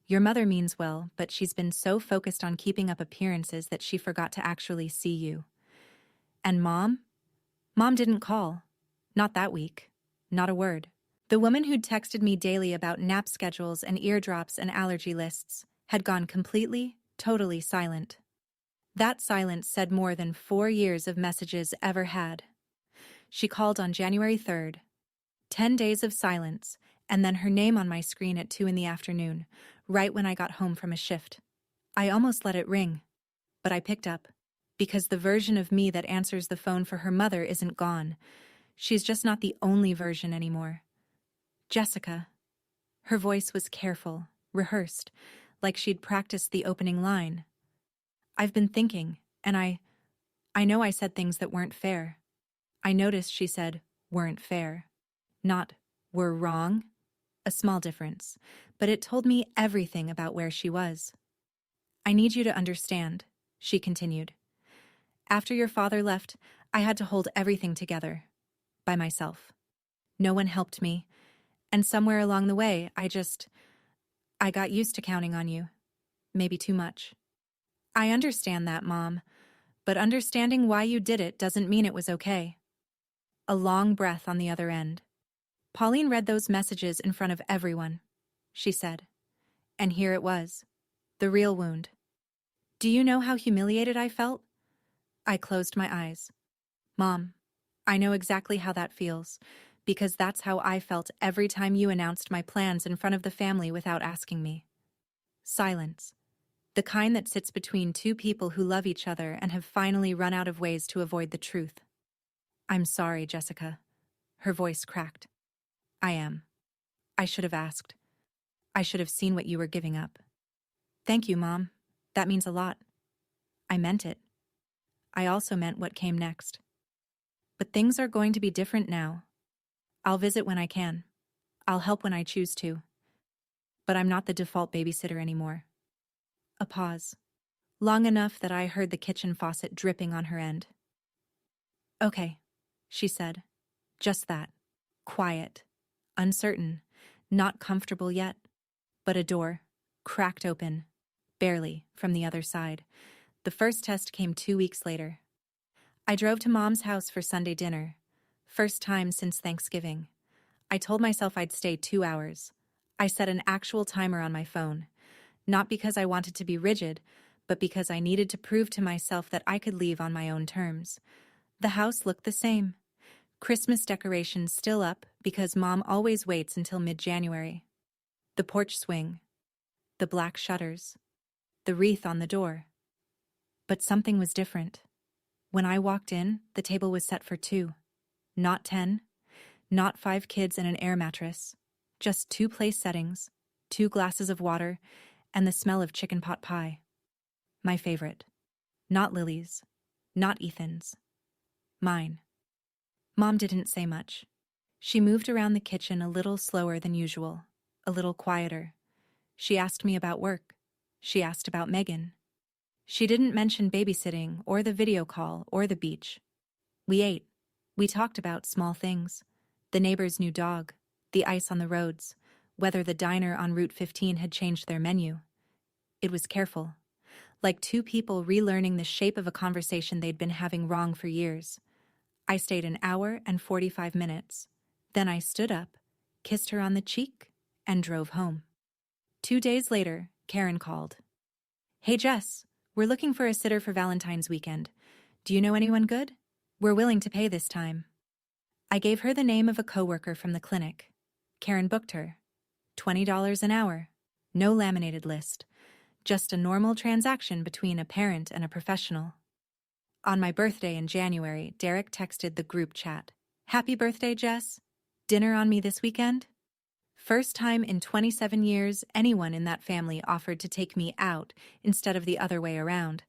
Your mother means well, but she's been so focused on keeping up appearances that she forgot to actually see you. And Mom? Mom didn't call. Not that week. Not a word. The woman who'd texted me daily about nap schedules and eardrops and allergy lists had gone completely, totally silent. That silence said more than 4 years of messages ever had. She called on January 3rd. 10 days of silence, and then her name on my screen at 2 in the afternoon, right when I got home from a shift. I almost let it ring. But I picked up. Because the version of me that answers the phone for her mother isn't gone. She's just not the only version anymore. Jessica. Her voice was careful, rehearsed, like she'd practiced the opening line. I've been thinking, and I know I said things that weren't fair. I noticed she said, weren't fair. Not, were wrong. A small difference, but it told me everything about where she was. I need you to understand, she continued. After your father left, I had to hold everything together. By myself. No one helped me, and somewhere along the way, I got used to counting on you. Maybe too much. I understand that, Mom, but understanding why you did it doesn't mean it was okay. A long breath on the other end. Pauline read those messages in front of everyone, she said. And here it was. The real wound. Do you know how humiliated I felt? I closed my eyes. Mom, I know exactly how that feels, because that's how I felt every time you announced my plans in front of the family without asking me. Silence. The kind that sits between two people who love each other and have finally run out of ways to avoid the truth. I'm sorry, Jessica. Her voice cracked. I am. I should have asked. I should have seen what you were giving up. Thank you, Mom. That means a lot. I meant it. I also meant what came next. But things are going to be different now. I'll visit when I can. I'll help when I choose to. But I'm not the default babysitter anymore. A pause. Long enough that I heard the kitchen faucet dripping on her end. Okay, she said. Just that. Quiet. Uncertain. Not comfortable yet. But a door. Cracked open. Barely, from the other side. The first test came 2 weeks later. I drove to Mom's house for Sunday dinner. First time since Thanksgiving. I told myself I'd stay 2 hours. I set an actual timer on my phone. Not because I wanted to be rigid, but because I needed to prove to myself that I could leave on my own terms. The house looked the same. Christmas decorations still up because Mom always waits until mid-January. The porch swing. The black shutters. The wreath on the door. But something was different. When I walked in, the table was set for 2. Not 10. Not 5 kids and an air mattress. Just 2 place settings, 2 glasses of water, and the smell of chicken pot pie. My favorite. Not Lily's. Not Ethan's. Mine. Mom didn't say much. She moved around the kitchen a little slower than usual, a little quieter. She asked me about work. She asked about Megan. She didn't mention babysitting or the video call or the beach. We ate. We talked about small things. The neighbor's new dog, the ice on the roads, whether the diner on Route 15 had changed their menu. It was careful, like 2 people relearning the shape of a conversation they'd been having wrong for years. I stayed an hour and 45 minutes. Then I stood up, kissed her on the cheek, and drove home. 2 days later, Karen called. Hey Jess, we're looking for a sitter for Valentine's weekend. Do you know anyone good? We're willing to pay this time. I gave her the name of a coworker from the clinic. Karen booked her. $20 an hour. No laminated list. Just a normal transaction between a parent and a professional. On my birthday in January, Derek texted the group chat. Happy birthday, Jess. Dinner on me this weekend? First time in 27 years anyone in that family offered to take me out instead of the other way around.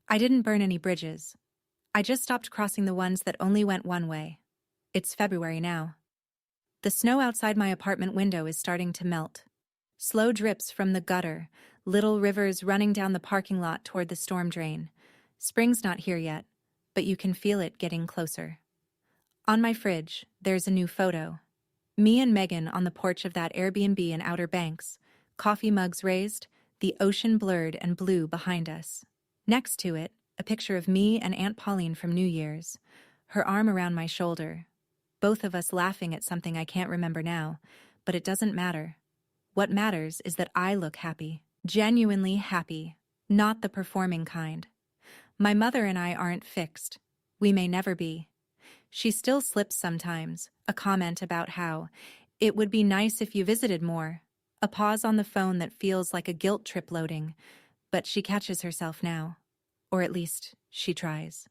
I didn't burn any bridges. I just stopped crossing the ones that only went one way. It's February now. The snow outside my apartment window is starting to melt. Slow drips from the gutter, little rivers running down the parking lot toward the storm drain. Spring's not here yet, but you can feel it getting closer. On my fridge, there's a new photo. Me and Megan on the porch of that Airbnb in Outer Banks, coffee mugs raised, the ocean blurred and blue behind us. Next to it, a picture of me and Aunt Pauline from New Year's, her arm around my shoulder. Both of us laughing at something I can't remember now, but it doesn't matter. What matters is that I look happy, genuinely happy, not the performing kind. My mother and I aren't fixed. We may never be. She still slips sometimes, a comment about how it would be nice if you visited more, a pause on the phone that feels like a guilt trip loading, but she catches herself now. Or at least, she tries.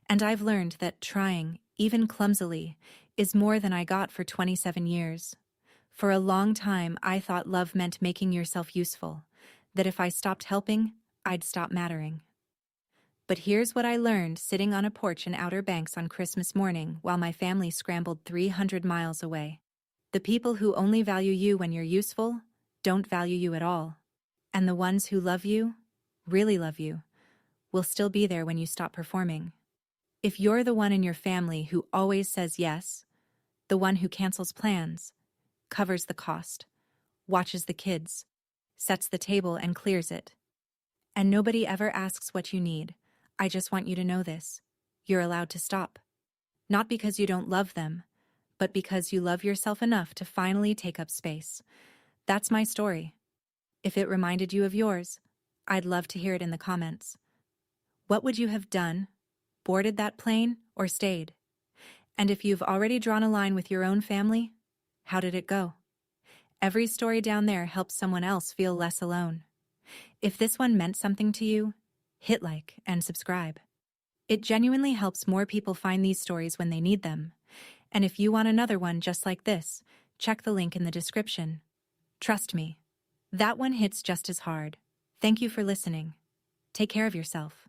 And I've learned that trying, even clumsily, is more than I got for 27 years. For a long time, I thought love meant making yourself useful, that if I stopped helping, I'd stop mattering. But here's what I learned sitting on a porch in Outer Banks on Christmas morning while my family scrambled 300 miles away. The people who only value you when you're useful don't value you at all. And the ones who love you, really love you, will still be there when you stop performing. If you're the one in your family who always says yes, the one who cancels plans, covers the cost, watches the kids, sets the table and clears it, and nobody ever asks what you need, I just want you to know this. You're allowed to stop. Not because you don't love them, but because you love yourself enough to finally take up space. That's my story. If it reminded you of yours, I'd love to hear it in the comments. What would you have done? Boarded that plane or stayed? And if you've already drawn a line with your own family, how did it go? Every story down there helps someone else feel less alone. If this one meant something to you, hit like and subscribe. It genuinely helps more people find these stories when they need them. And if you want another one just like this, check the link in the description. Trust me, that one hits just as hard. Thank you for listening. Take care of yourself.